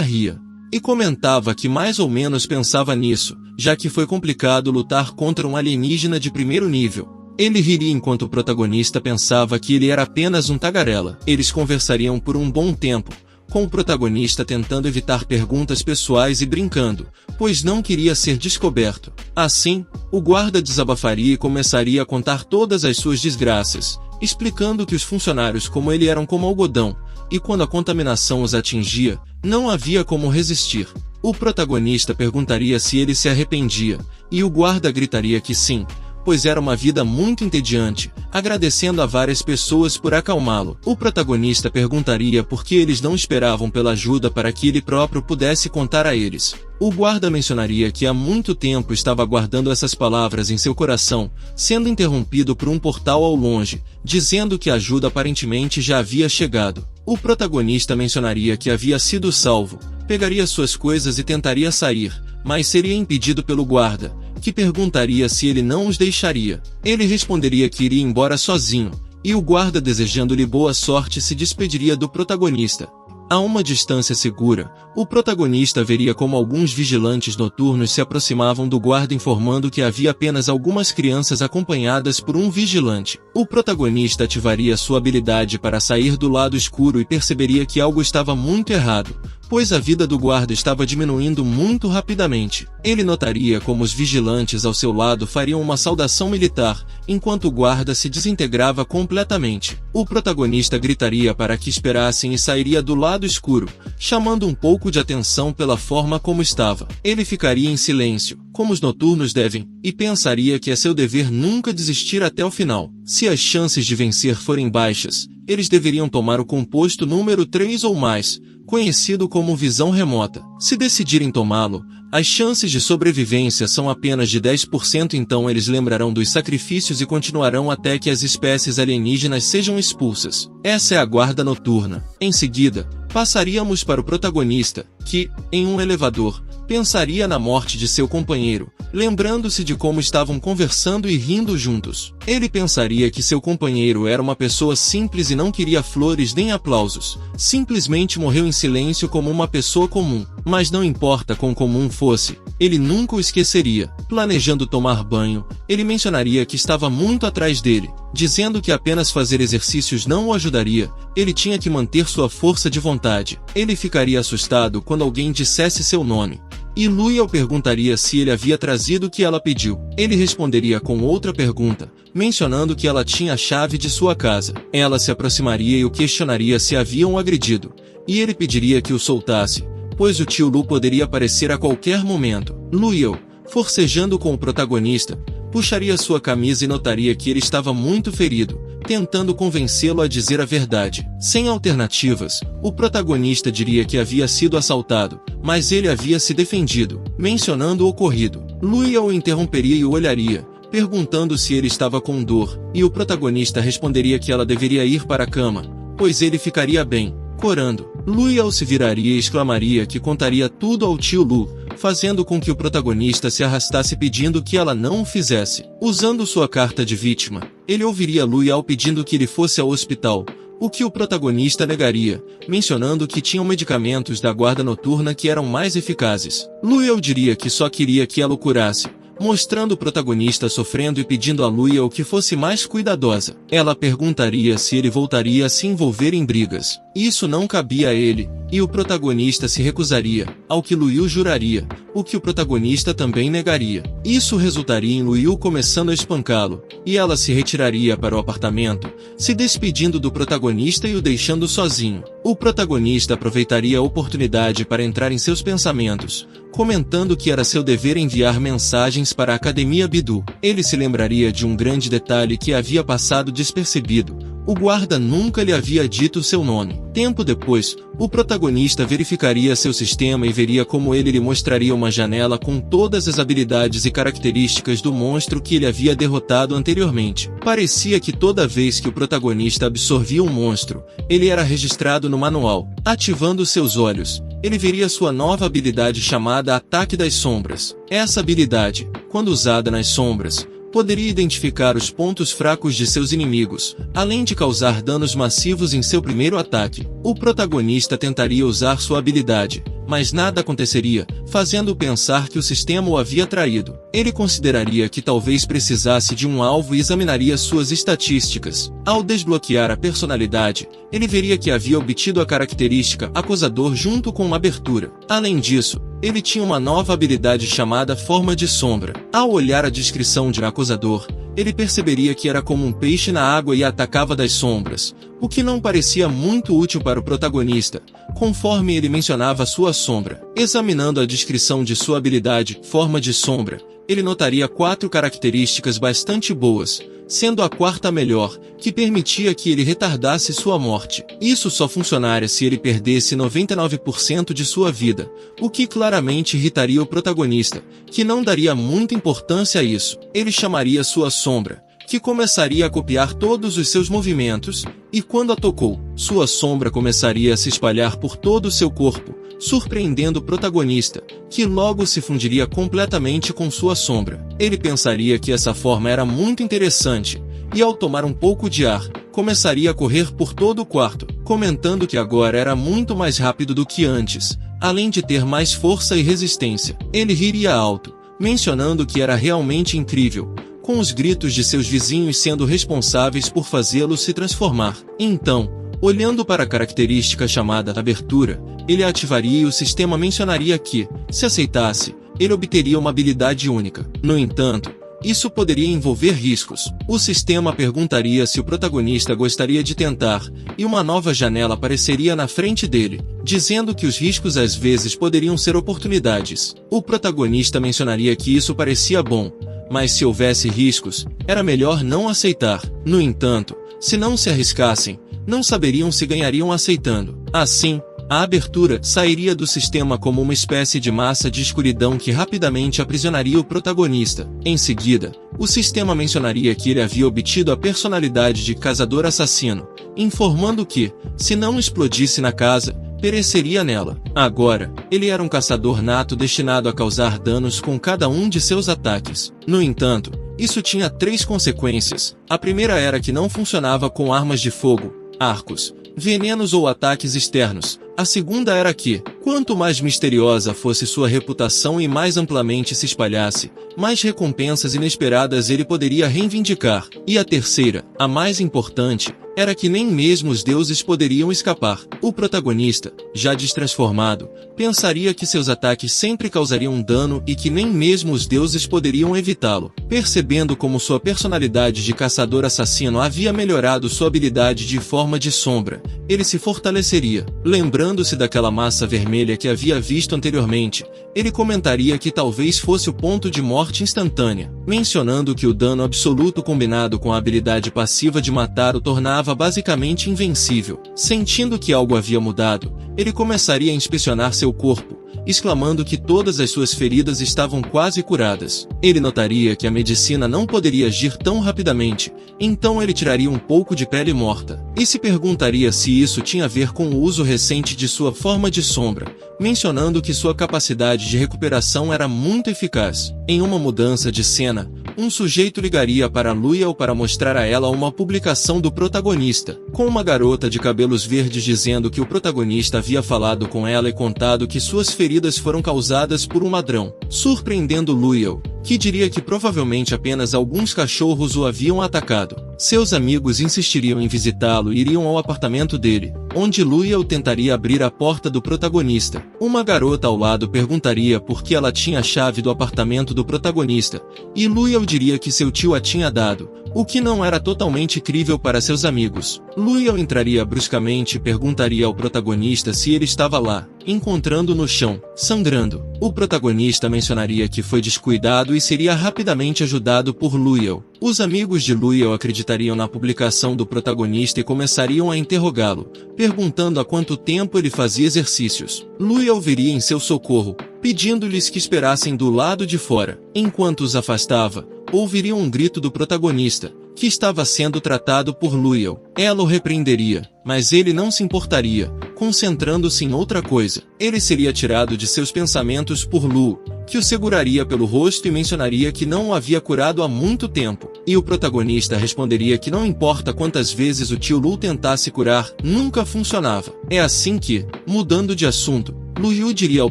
ria. E comentava que mais ou menos pensava nisso, já que foi complicado lutar contra um alienígena de primeiro nível. Ele riria enquanto o protagonista pensava que ele era apenas um tagarela. Eles conversariam por um bom tempo, com o protagonista tentando evitar perguntas pessoais e brincando, pois não queria ser descoberto. Assim, o guarda desabafaria e começaria a contar todas as suas desgraças, explicando que os funcionários como ele eram como algodão, e quando a contaminação os atingia, não havia como resistir. O protagonista perguntaria se ele se arrependia, e o guarda gritaria que sim, pois era uma vida muito entediante, agradecendo a várias pessoas por acalmá-lo. O protagonista perguntaria por que eles não esperavam pela ajuda para que ele próprio pudesse contar a eles. O guarda mencionaria que há muito tempo estava guardando essas palavras em seu coração, sendo interrompido por um portal ao longe, dizendo que a ajuda aparentemente já havia chegado. O protagonista mencionaria que havia sido salvo, pegaria suas coisas e tentaria sair, mas seria impedido pelo guarda, que perguntaria se ele não os deixaria. Ele responderia que iria embora sozinho, e o guarda, desejando-lhe boa sorte, se despediria do protagonista. A uma distância segura, o protagonista veria como alguns vigilantes noturnos se aproximavam do guarda informando que havia apenas algumas crianças acompanhadas por um vigilante. O protagonista ativaria sua habilidade para sair do lado escuro e perceberia que algo estava muito errado, pois a vida do guarda estava diminuindo muito rapidamente. Ele notaria como os vigilantes ao seu lado fariam uma saudação militar, enquanto o guarda se desintegrava completamente. O protagonista gritaria para que esperassem e sairia do lado escuro, chamando um pouco de atenção pela forma como estava. Ele ficaria em silêncio, como os noturnos devem, e pensaria que é seu dever nunca desistir até o final. Se as chances de vencer forem baixas, eles deveriam tomar o composto número 3 ou mais, conhecido como visão remota. Se decidirem tomá-lo, as chances de sobrevivência são apenas de 10%, então eles lembrarão dos sacrifícios e continuarão até que as espécies alienígenas sejam expulsas. Essa é a guarda noturna. Em seguida, passaríamos para o protagonista, que, em um elevador, pensaria na morte de seu companheiro, lembrando-se de como estavam conversando e rindo juntos. Ele pensaria que seu companheiro era uma pessoa simples e não queria flores nem aplausos, simplesmente morreu em silêncio como uma pessoa comum. Mas não importa quão comum fosse, ele nunca o esqueceria. Planejando tomar banho, ele mencionaria que estava muito atrás dele, dizendo que apenas fazer exercícios não o ajudaria, ele tinha que manter sua força de vontade. Ele ficaria assustado quando alguém dissesse seu nome, e Luia perguntaria se ele havia trazido o que ela pediu. Ele responderia com outra pergunta, mencionando que ela tinha a chave de sua casa. Ela se aproximaria e o questionaria se haviam agredido, e ele pediria que o soltasse, pois o tio Lu poderia aparecer a qualquer momento. Luia, forcejando com o protagonista, puxaria sua camisa e notaria que ele estava muito ferido, tentando convencê-lo a dizer a verdade. Sem alternativas, o protagonista diria que havia sido assaltado, mas ele havia se defendido, mencionando o ocorrido. Luia o interromperia e o olharia, perguntando se ele estava com dor, e o protagonista responderia que ela deveria ir para a cama, pois ele ficaria bem. Corando, Luia se viraria e exclamaria que contaria tudo ao tio Lu, fazendo com que o protagonista se arrastasse pedindo que ela não o fizesse. Usando sua carta de vítima, ele ouviria Luia pedindo que ele fosse ao hospital, o que o protagonista negaria, mencionando que tinham medicamentos da guarda noturna que eram mais eficazes. Luia diria que só queria que ela o curasse, mostrando o protagonista sofrendo e pedindo a Luia que fosse mais cuidadosa. Ela perguntaria se ele voltaria a se envolver em brigas, Isso não cabia a ele, e o protagonista se recusaria, ao que Luiu juraria, o que o protagonista também negaria. Isso resultaria em Luiu começando a espancá-lo, e ela se retiraria para o apartamento, se despedindo do protagonista e o deixando sozinho. O protagonista aproveitaria a oportunidade para entrar em seus pensamentos, comentando que era seu dever enviar mensagens para a Academia Bidu. Ele se lembraria de um grande detalhe que havia passado despercebido: o guarda nunca lhe havia dito seu nome. Tempo depois, o protagonista verificaria seu sistema e veria como ele lhe mostraria uma janela com todas as habilidades e características do monstro que ele havia derrotado anteriormente. Parecia que toda vez que o protagonista absorvia um monstro, ele era registrado no manual. Ativando seus olhos, ele veria sua nova habilidade chamada Ataque das Sombras. Essa habilidade, quando usada nas sombras, poderia identificar os pontos fracos de seus inimigos, além de causar danos massivos em seu primeiro ataque. O protagonista tentaria usar sua habilidade, mas nada aconteceria, fazendo-o pensar que o sistema o havia traído. Ele consideraria que talvez precisasse de um alvo e examinaria suas estatísticas. Ao desbloquear a personalidade, ele veria que havia obtido a característica Acosador junto com uma abertura. Além disso, ele tinha uma nova habilidade chamada Forma de Sombra. Ao olhar a descrição de Acosador, ele perceberia que era como um peixe na água e atacava das sombras, o que não parecia muito útil para o protagonista, conforme ele mencionava sua sombra. Examinando a descrição de sua habilidade, Forma de Sombra, ele notaria 4 características bastante boas, sendo a quarta melhor, que permitia que ele retardasse sua morte. Isso só funcionaria se ele perdesse 99% de sua vida, o que claramente irritaria o protagonista, que não daria muita importância a isso. Ele chamaria sua sombra, que começaria a copiar todos os seus movimentos, e quando a tocou, sua sombra começaria a se espalhar por todo o seu corpo, surpreendendo o protagonista, que logo se fundiria completamente com sua sombra. Ele pensaria que essa forma era muito interessante, e ao tomar um pouco de ar, começaria a correr por todo o quarto, comentando que agora era muito mais rápido do que antes, além de ter mais força e resistência. Ele riria alto, mencionando que era realmente incrível, com os gritos de seus vizinhos sendo responsáveis por fazê-lo se transformar. Então, olhando para a característica chamada Abertura, ele ativaria e o sistema mencionaria que, se aceitasse, ele obteria uma habilidade única. No entanto, isso poderia envolver riscos. O sistema perguntaria se o protagonista gostaria de tentar, e uma nova janela apareceria na frente dele, dizendo que os riscos às vezes poderiam ser oportunidades. O protagonista mencionaria que isso parecia bom, mas se houvesse riscos, era melhor não aceitar. No entanto, se não se arriscassem, não saberiam se ganhariam aceitando. Assim, a abertura sairia do sistema como uma espécie de massa de escuridão que rapidamente aprisionaria o protagonista. Em seguida, o sistema mencionaria que ele havia obtido a personalidade de Caçador Assassino, informando que, se não explodisse na casa, pereceria nela. Agora, ele era um caçador nato destinado a causar danos com cada um de seus ataques. No entanto, isso tinha 3 consequências. A primeira era que não funcionava com armas de fogo, arcos, venenos ou ataques externos. A segunda era que, quanto mais misteriosa fosse sua reputação e mais amplamente se espalhasse, mais recompensas inesperadas ele poderia reivindicar. E a terceira, a mais importante, era que nem mesmo os deuses poderiam escapar. O protagonista, já destransformado, pensaria que seus ataques sempre causariam dano e que nem mesmo os deuses poderiam evitá-lo. Percebendo como sua personalidade de caçador assassino havia melhorado sua habilidade de Forma de Sombra, ele se fortaleceria. Lembrando-se daquela massa vermelha que havia visto anteriormente, ele comentaria que talvez fosse o ponto de morte instantânea, mencionando que o dano absoluto combinado com a habilidade passiva de matar o tornava basicamente invencível. Sentindo que algo havia mudado, ele começaria a inspecionar seu corpo, exclamando que todas as suas feridas estavam quase curadas. Ele notaria que a medicina não poderia agir tão rapidamente, então ele tiraria um pouco de pele morta, e se perguntaria se isso tinha a ver com o uso recente de sua Forma de Sombra, mencionando que sua capacidade de recuperação era muito eficaz. Em uma mudança de cena, um sujeito ligaria para Luiu para mostrar a ela uma publicação do protagonista, com uma garota de cabelos verdes dizendo que o protagonista havia falado com ela e contado que suas feridas foram causadas por um ladrão, surpreendendo Luiu, que diria que provavelmente apenas alguns cachorros o haviam atacado. Seus amigos insistiriam em visitá-lo e iriam ao apartamento dele, onde Luyel tentaria abrir a porta do protagonista. Uma garota ao lado perguntaria por que ela tinha a chave do apartamento do protagonista, e Luyel diria que seu tio a tinha dado, o que não era totalmente crível para seus amigos. Luyel entraria bruscamente e perguntaria ao protagonista se ele estava lá, encontrando-o no chão, sangrando. O protagonista mencionaria que foi descuidado e seria rapidamente ajudado por Luyel. Os amigos de Luyel acreditariam na publicação do protagonista e começariam a interrogá-lo, perguntando há quanto tempo ele fazia exercícios. Luyel viria em seu socorro, pedindo-lhes que esperassem do lado de fora. Enquanto os afastava, ouviriam um grito do protagonista, que estava sendo tratado por Luyel. Ela o repreenderia, mas ele não se importaria, concentrando-se em outra coisa. Ele seria tirado de seus pensamentos por Lu, que o seguraria pelo rosto e mencionaria que não o havia curado há muito tempo. E o protagonista responderia que não importa quantas vezes o tio Lu tentasse curar, nunca funcionava. É assim que, mudando de assunto, Luyel diria ao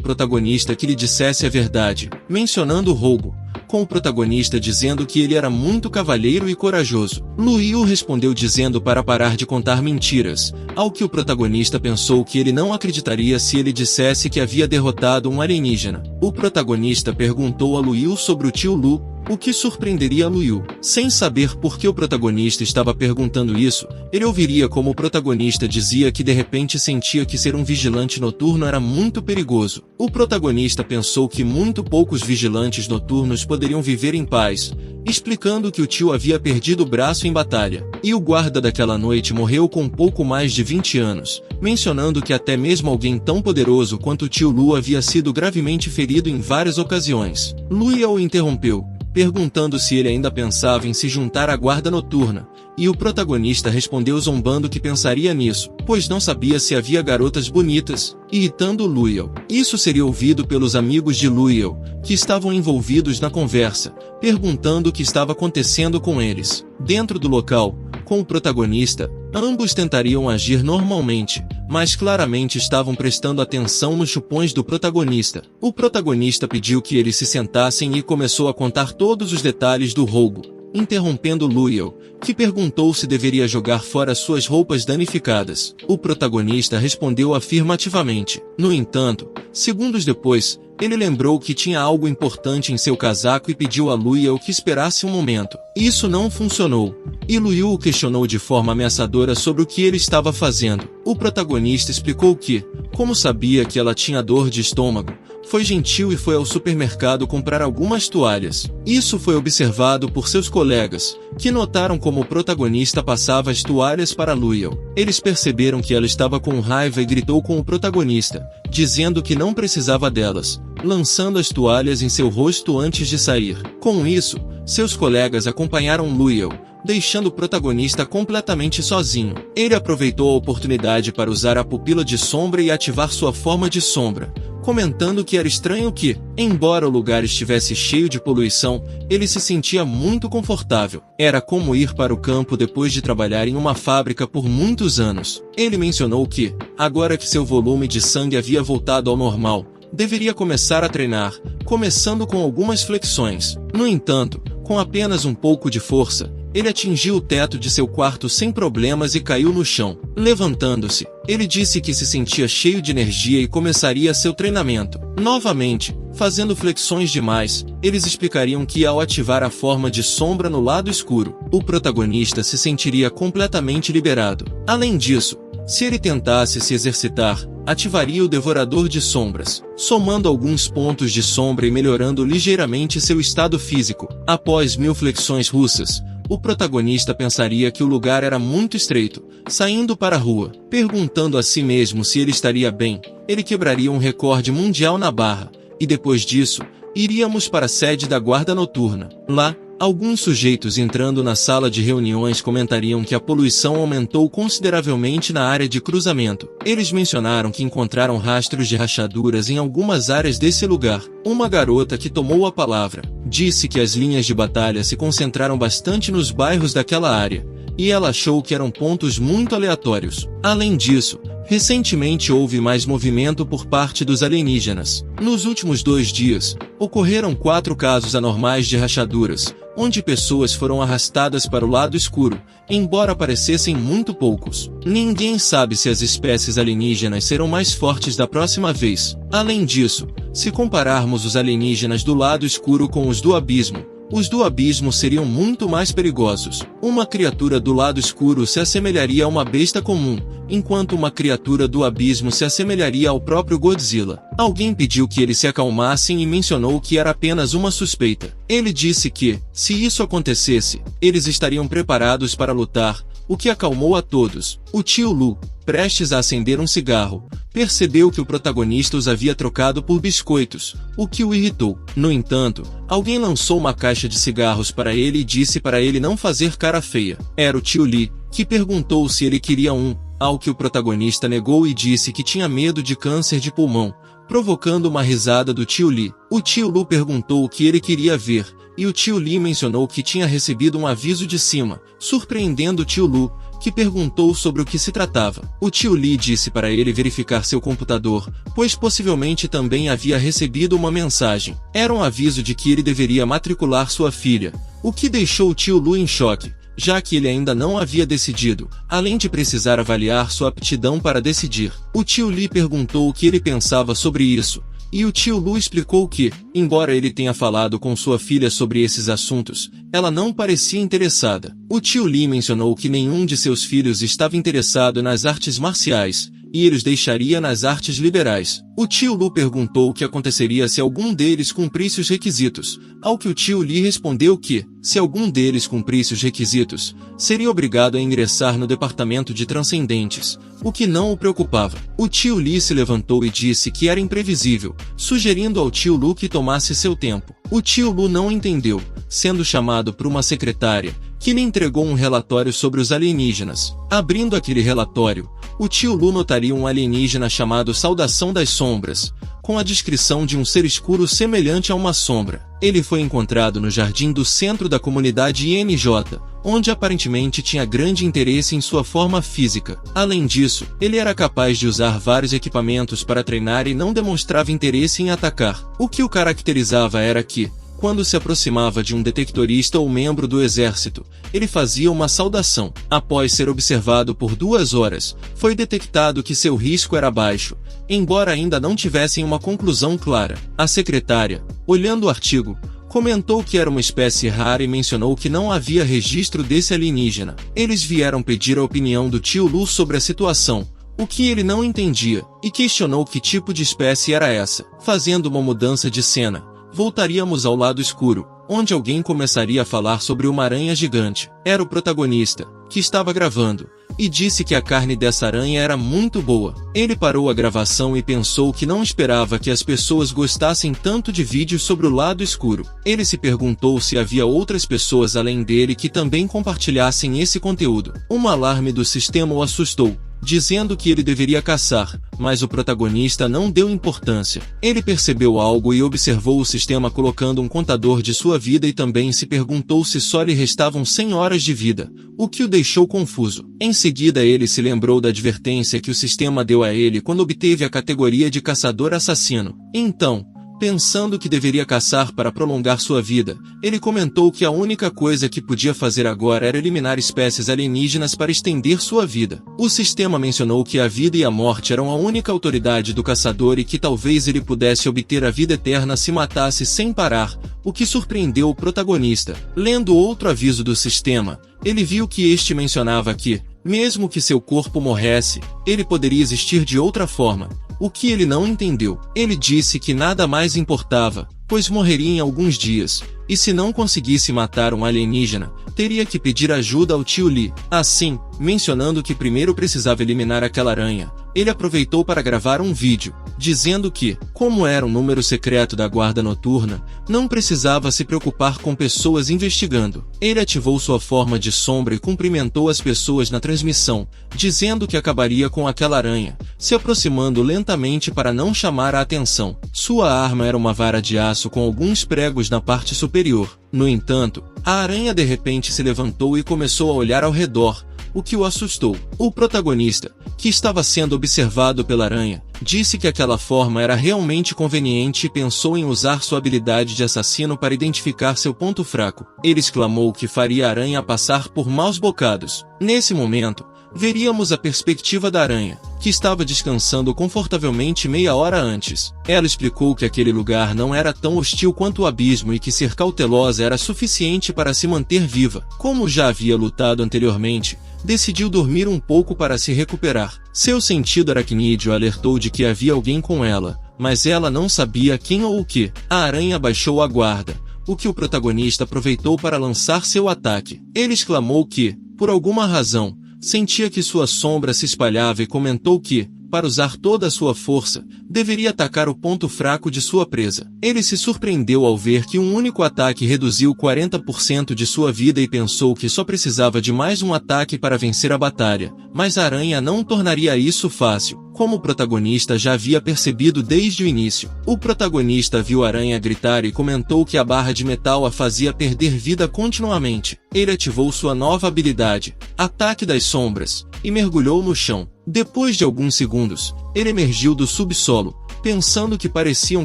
protagonista que lhe dissesse a verdade, mencionando o roubo, com o protagonista dizendo que ele era muito cavalheiro e corajoso. Luyel respondeu dizendo para parar de contar mentiras, ao que o protagonista pensou que ele não acreditaria se ele dissesse que havia derrotado um alienígena. O protagonista perguntou a Luyel sobre o tio Lu, o que surpreenderia Luyel. Sem saber por que o protagonista estava perguntando isso, ele ouviria como o protagonista dizia que de repente sentia que ser um vigilante noturno era muito perigoso. O protagonista pensou que muito poucos vigilantes noturnos poderiam viver em paz, explicando que o tio havia perdido o braço em batalha, e o guarda daquela noite morreu com pouco mais de 20 anos, mencionando que até mesmo alguém tão poderoso quanto o tio Lu havia sido gravemente ferido em várias ocasiões. Luyel o interrompeu, perguntando se ele ainda pensava em se juntar à guarda noturna, e o protagonista respondeu zombando que pensaria nisso, pois não sabia se havia garotas bonitas, irritando Luyel. Isso seria ouvido pelos amigos de Luyel, que estavam envolvidos na conversa, perguntando o que estava acontecendo com eles. Dentro do local, com o protagonista, ambos tentariam agir normalmente, mas claramente estavam prestando atenção nos chupões do protagonista. O protagonista pediu que eles se sentassem e começou a contar todos os detalhes do roubo, interrompendo Luyel, que perguntou se deveria jogar fora suas roupas danificadas. O protagonista respondeu afirmativamente. No entanto, segundos depois, ele lembrou que tinha algo importante em seu casaco e pediu a Luyel que esperasse um momento. Isso não funcionou, e Luyel o questionou de forma ameaçadora sobre o que ele estava fazendo. O protagonista explicou que, como sabia que ela tinha dor de estômago, foi gentil e foi ao supermercado comprar algumas toalhas. Isso foi observado por seus colegas, que notaram como o protagonista passava as toalhas para Luyel. Eles perceberam que ela estava com raiva e gritou com o protagonista, dizendo que não precisava delas, lançando as toalhas em seu rosto antes de sair. Com isso, seus colegas acompanharam Luyel, deixando o protagonista completamente sozinho. Ele aproveitou a oportunidade para usar a pupila de sombra e ativar sua forma de sombra, comentando que era estranho que, embora o lugar estivesse cheio de poluição, ele se sentia muito confortável. Era como ir para o campo depois de trabalhar em uma fábrica por muitos anos. Ele mencionou que, agora que seu volume de sangue havia voltado ao normal, deveria começar a treinar, começando com algumas flexões. No entanto, com apenas um pouco de força, ele atingiu o teto de seu quarto sem problemas e caiu no chão. Levantando-se, ele disse que se sentia cheio de energia e começaria seu treinamento. Novamente, fazendo flexões demais, eles explicariam que ao ativar a forma de sombra no lado escuro, o protagonista se sentiria completamente liberado. Além disso, se ele tentasse se exercitar, ativaria o Devorador de Sombras, somando alguns pontos de sombra e melhorando ligeiramente seu estado físico. Após 1000 flexões russas, o protagonista pensaria que o lugar era muito estreito, saindo para a rua, perguntando a si mesmo se ele estaria bem. Ele quebraria um recorde mundial na barra, e depois disso, iríamos para a sede da guarda noturna. Lá, alguns sujeitos entrando na sala de reuniões comentariam que a poluição aumentou consideravelmente na área de cruzamento. Eles mencionaram que encontraram rastros de rachaduras em algumas áreas desse lugar. Uma garota que tomou a palavra disse que as linhas de batalha se concentraram bastante nos bairros daquela área, e ela achou que eram pontos muito aleatórios. Além disso, recentemente houve mais movimento por parte dos alienígenas. Nos últimos 2 dias, ocorreram 4 casos anormais de rachaduras, onde pessoas foram arrastadas para o lado escuro, embora parecessem muito poucos. Ninguém sabe se as espécies alienígenas serão mais fortes da próxima vez. Além disso, se compararmos os alienígenas do lado escuro com os do abismo, os do abismo seriam muito mais perigosos. Uma criatura do lado escuro se assemelharia a uma besta comum, enquanto uma criatura do abismo se assemelharia ao próprio Godzilla. Alguém pediu que eles se acalmassem e mencionou que era apenas uma suspeita. Ele disse que, se isso acontecesse, eles estariam preparados para lutar, o que acalmou a todos. O tio Lu, prestes a acender um cigarro, percebeu que o protagonista os havia trocado por biscoitos, o que o irritou. No entanto, alguém lançou uma caixa de cigarros para ele e disse para ele não fazer cara feia. Era o tio Lee, que perguntou se ele queria um, ao que o protagonista negou e disse que tinha medo de câncer de pulmão, provocando uma risada do tio Lee. O tio Lu perguntou o que ele queria ver, e o tio Lee mencionou que tinha recebido um aviso de cima, surpreendendo o tio Lu, que perguntou sobre o que se tratava. O tio Lee disse para ele verificar seu computador, pois possivelmente também havia recebido uma mensagem. Era um aviso de que ele deveria matricular sua filha, o que deixou o tio Lu em choque, já que ele ainda não havia decidido, além de precisar avaliar sua aptidão para decidir. O tio Lee perguntou o que ele pensava sobre isso, e o tio Lu explicou que, embora ele tenha falado com sua filha sobre esses assuntos, ela não parecia interessada. O tio Lee mencionou que nenhum de seus filhos estava interessado nas artes marciais, e ele os deixaria nas artes liberais. O tio Lu perguntou o que aconteceria se algum deles cumprisse os requisitos, ao que o tio Lee respondeu que, se algum deles cumprisse os requisitos, seria obrigado a ingressar no departamento de transcendentes, o que não o preocupava. O tio Lee se levantou e disse que era imprevisível, sugerindo ao tio Lu que tomasse seu tempo. O tio Lu não entendeu, sendo chamado por uma secretária, que lhe entregou um relatório sobre os alienígenas. Abrindo aquele relatório, o tio Lu notaria um alienígena chamado Saudação das Sombras, com a descrição de um ser escuro semelhante a uma sombra. Ele foi encontrado no jardim do centro da comunidade INJ, onde aparentemente tinha grande interesse em sua forma física. Além disso, ele era capaz de usar vários equipamentos para treinar e não demonstrava interesse em atacar. O que o caracterizava era que, quando se aproximava de um detectorista ou membro do exército, ele fazia uma saudação. Após ser observado por 2 horas, foi detectado que seu risco era baixo, embora ainda não tivessem uma conclusão clara. A secretária, olhando o artigo, comentou que era uma espécie rara e mencionou que não havia registro desse alienígena. Eles vieram pedir a opinião do tio Lu sobre a situação, o que ele não entendia, e questionou que tipo de espécie era essa. Fazendo uma mudança de cena, voltaríamos ao lado escuro, onde alguém começaria a falar sobre uma aranha gigante. Era o protagonista, que estava gravando, e disse que a carne dessa aranha era muito boa. Ele parou a gravação e pensou que não esperava que as pessoas gostassem tanto de vídeos sobre o lado escuro. Ele se perguntou se havia outras pessoas além dele que também compartilhassem esse conteúdo. Um alarme do sistema o assustou, dizendo que ele deveria caçar, mas o protagonista não deu importância. Ele percebeu algo e observou o sistema colocando um contador de sua vida e também se perguntou se só lhe restavam 100 horas de vida, o que o deixou confuso. Em seguida ele se lembrou da advertência que o sistema deu a ele quando obteve a categoria de caçador assassino. Então, pensando que deveria caçar para prolongar sua vida, ele comentou que a única coisa que podia fazer agora era eliminar espécies alienígenas para estender sua vida. O sistema mencionou que a vida e a morte eram a única autoridade do caçador e que talvez ele pudesse obter a vida eterna se matasse sem parar, o que surpreendeu o protagonista. Lendo outro aviso do sistema, ele viu que este mencionava que, mesmo que seu corpo morresse, ele poderia existir de outra forma, o que ele não entendeu. Ele disse que nada mais importava, pois morreria em alguns dias, e se não conseguisse matar um alienígena, teria que pedir ajuda ao tio Lee. Assim, mencionando que primeiro precisava eliminar aquela aranha, ele aproveitou para gravar um vídeo, dizendo que, como era um número secreto da guarda noturna, não precisava se preocupar com pessoas investigando. Ele ativou sua forma de sombra e cumprimentou as pessoas na transmissão, dizendo que acabaria com aquela aranha, se aproximando lentamente para não chamar a atenção. Sua arma era uma vara de aço com alguns pregos na parte superior. No entanto, a aranha de repente se levantou e começou a olhar ao redor, o que o assustou. O protagonista, que estava sendo observado pela aranha, disse que aquela forma era realmente conveniente e pensou em usar sua habilidade de assassino para identificar seu ponto fraco. Ele exclamou que faria a aranha passar por maus bocados. Nesse momento, veríamos a perspectiva da aranha, que estava descansando confortavelmente meia hora antes. Ela explicou que aquele lugar não era tão hostil quanto o abismo e que ser cautelosa era suficiente para se manter viva. Como já havia lutado anteriormente, decidiu dormir um pouco para se recuperar. Seu sentido aracnídeo alertou de que havia alguém com ela, mas ela não sabia quem ou o que. A aranha baixou a guarda, o que o protagonista aproveitou para lançar seu ataque. Ele exclamou que, por alguma razão, sentia que sua sombra se espalhava e comentou que, para usar toda a sua força, deveria atacar o ponto fraco de sua presa. Ele se surpreendeu ao ver que um único ataque reduziu 40% de sua vida e pensou que só precisava de mais um ataque para vencer a batalha, mas a aranha não tornaria isso fácil, como o protagonista já havia percebido desde o início. O protagonista viu a aranha gritar e comentou que a barra de metal a fazia perder vida continuamente. Ele ativou sua nova habilidade, Ataque das Sombras, e mergulhou no chão. Depois de alguns segundos, ele emergiu do subsolo, pensando que parecia um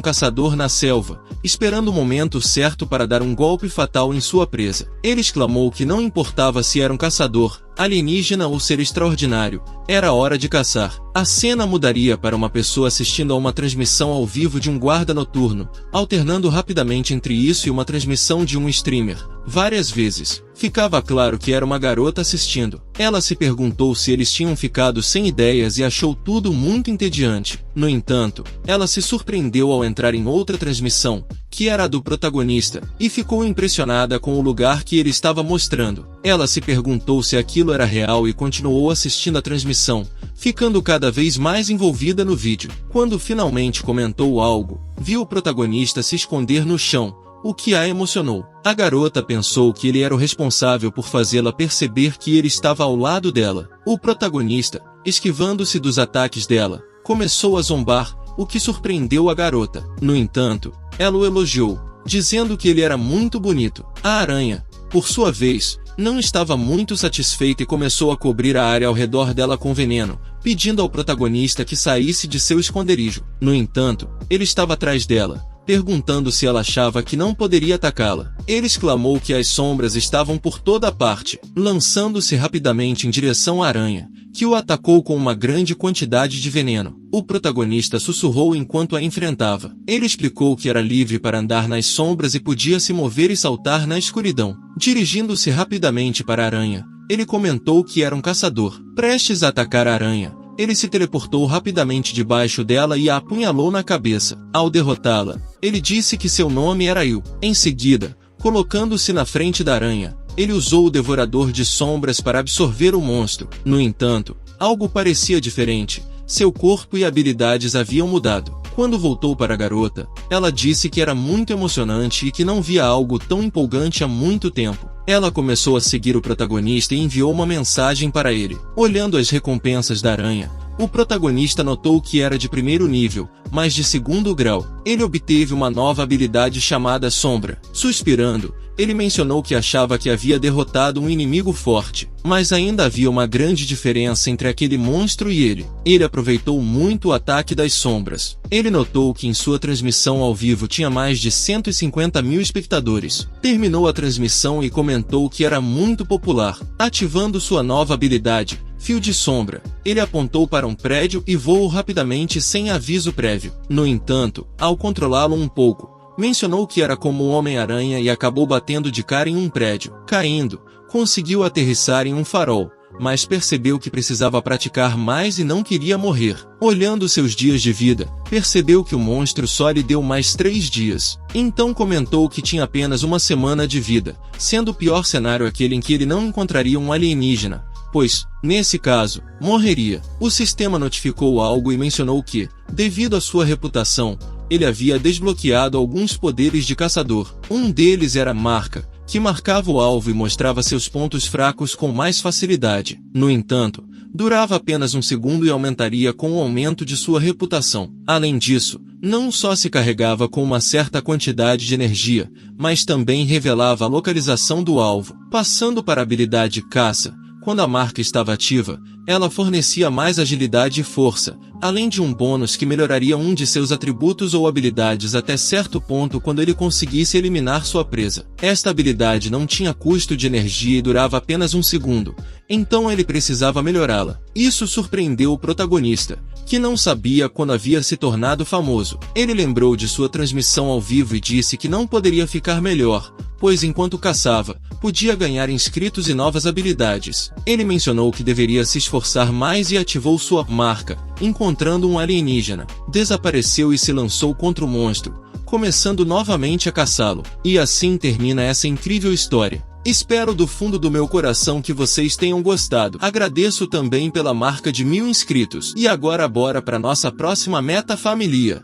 caçador na selva, esperando o momento certo para dar um golpe fatal em sua presa. Ele exclamou que não importava se era um caçador, alienígena ou ser extraordinário, era hora de caçar. A cena mudaria para uma pessoa assistindo a uma transmissão ao vivo de um guarda noturno, alternando rapidamente entre isso e uma transmissão de um streamer. Várias vezes, ficava claro que era uma garota assistindo. Ela se perguntou se eles tinham ficado sem ideias e achou tudo muito entediante. No entanto, ela se surpreendeu ao entrar em outra transmissão, que era a do protagonista, e ficou impressionada com o lugar que ele estava mostrando. Ela se perguntou se aquilo era real e continuou assistindo a transmissão, ficando cada vez mais envolvida no vídeo. Quando finalmente comentou algo, viu o protagonista se esconder no chão, o que a emocionou. A garota pensou que ele era o responsável por fazê-la perceber que ele estava ao lado dela. O protagonista, esquivando-se dos ataques dela, começou a zombar, o que surpreendeu a garota. No entanto, ela o elogiou, dizendo que ele era muito bonito. A aranha, por sua vez, não estava muito satisfeita e começou a cobrir a área ao redor dela com veneno, pedindo ao protagonista que saísse de seu esconderijo. No entanto, ele estava atrás dela, perguntando se ela achava que não poderia atacá-la. Ele exclamou que as sombras estavam por toda parte, lançando-se rapidamente em direção à aranha, que o atacou com uma grande quantidade de veneno. O protagonista sussurrou enquanto a enfrentava. Ele explicou que era livre para andar nas sombras e podia se mover e saltar na escuridão. Dirigindo-se rapidamente para a aranha, ele comentou que era um caçador. Prestes a atacar a aranha, ele se teleportou rapidamente debaixo dela e a apunhalou na cabeça. Ao derrotá-la, ele disse que seu nome era Il. Em seguida, colocando-se na frente da aranha, ele usou o Devorador de Sombras para absorver o monstro. No entanto, algo parecia diferente. Seu corpo e habilidades haviam mudado. Quando voltou para a garota, ela disse que era muito emocionante e que não via algo tão empolgante há muito tempo. Ela começou a seguir o protagonista e enviou uma mensagem para ele. Olhando as recompensas da aranha, o protagonista notou que era de primeiro nível, mas de segundo grau. Ele obteve uma nova habilidade chamada Sombra. Suspirando, ele mencionou que achava que havia derrotado um inimigo forte, mas ainda havia uma grande diferença entre aquele monstro e ele. Ele aproveitou muito o Ataque das Sombras. Ele notou que em sua transmissão ao vivo tinha mais de 150 mil espectadores. Terminou a transmissão e comentou que era muito popular. Ativando sua nova habilidade, Fio de Sombra, ele apontou para um prédio e voou rapidamente sem aviso prévio. No entanto, ao controlá-lo um pouco, mencionou que era como um Homem-Aranha e acabou batendo de cara em um prédio. Caindo, conseguiu aterrissar em um farol, mas percebeu que precisava praticar mais e não queria morrer. Olhando seus dias de vida, percebeu que o monstro só lhe deu mais 3 dias. Então comentou que tinha apenas uma semana de vida, sendo o pior cenário aquele em que ele não encontraria um alienígena, pois, nesse caso, morreria. O sistema notificou algo e mencionou que, devido à sua reputação, ele havia desbloqueado alguns poderes de caçador. Um deles era marca, que marcava o alvo e mostrava seus pontos fracos com mais facilidade. No entanto, durava apenas um segundo e aumentaria com o aumento de sua reputação. Além disso, não só se carregava com uma certa quantidade de energia, mas também revelava a localização do alvo. Passando para a habilidade Caça, Quando a marca estava ativa, ela fornecia mais agilidade e força, além de um bônus que melhoraria um de seus atributos ou habilidades até certo ponto quando ele conseguisse eliminar sua presa. Esta habilidade não tinha custo de energia e durava apenas um segundo, então ele precisava melhorá-la. Isso surpreendeu o protagonista, que não sabia quando havia se tornado famoso. Ele lembrou de sua transmissão ao vivo e disse que não poderia ficar melhor, pois enquanto caçava, podia ganhar inscritos e novas habilidades. Ele mencionou que deveria se esforçar mais e ativou sua marca, encontrando um alienígena. Desapareceu e se lançou contra o monstro, começando novamente a caçá-lo. E assim termina essa incrível história. Espero do fundo do meu coração que vocês tenham gostado. Agradeço também pela marca de 1000 inscritos. E agora bora para nossa próxima meta, família.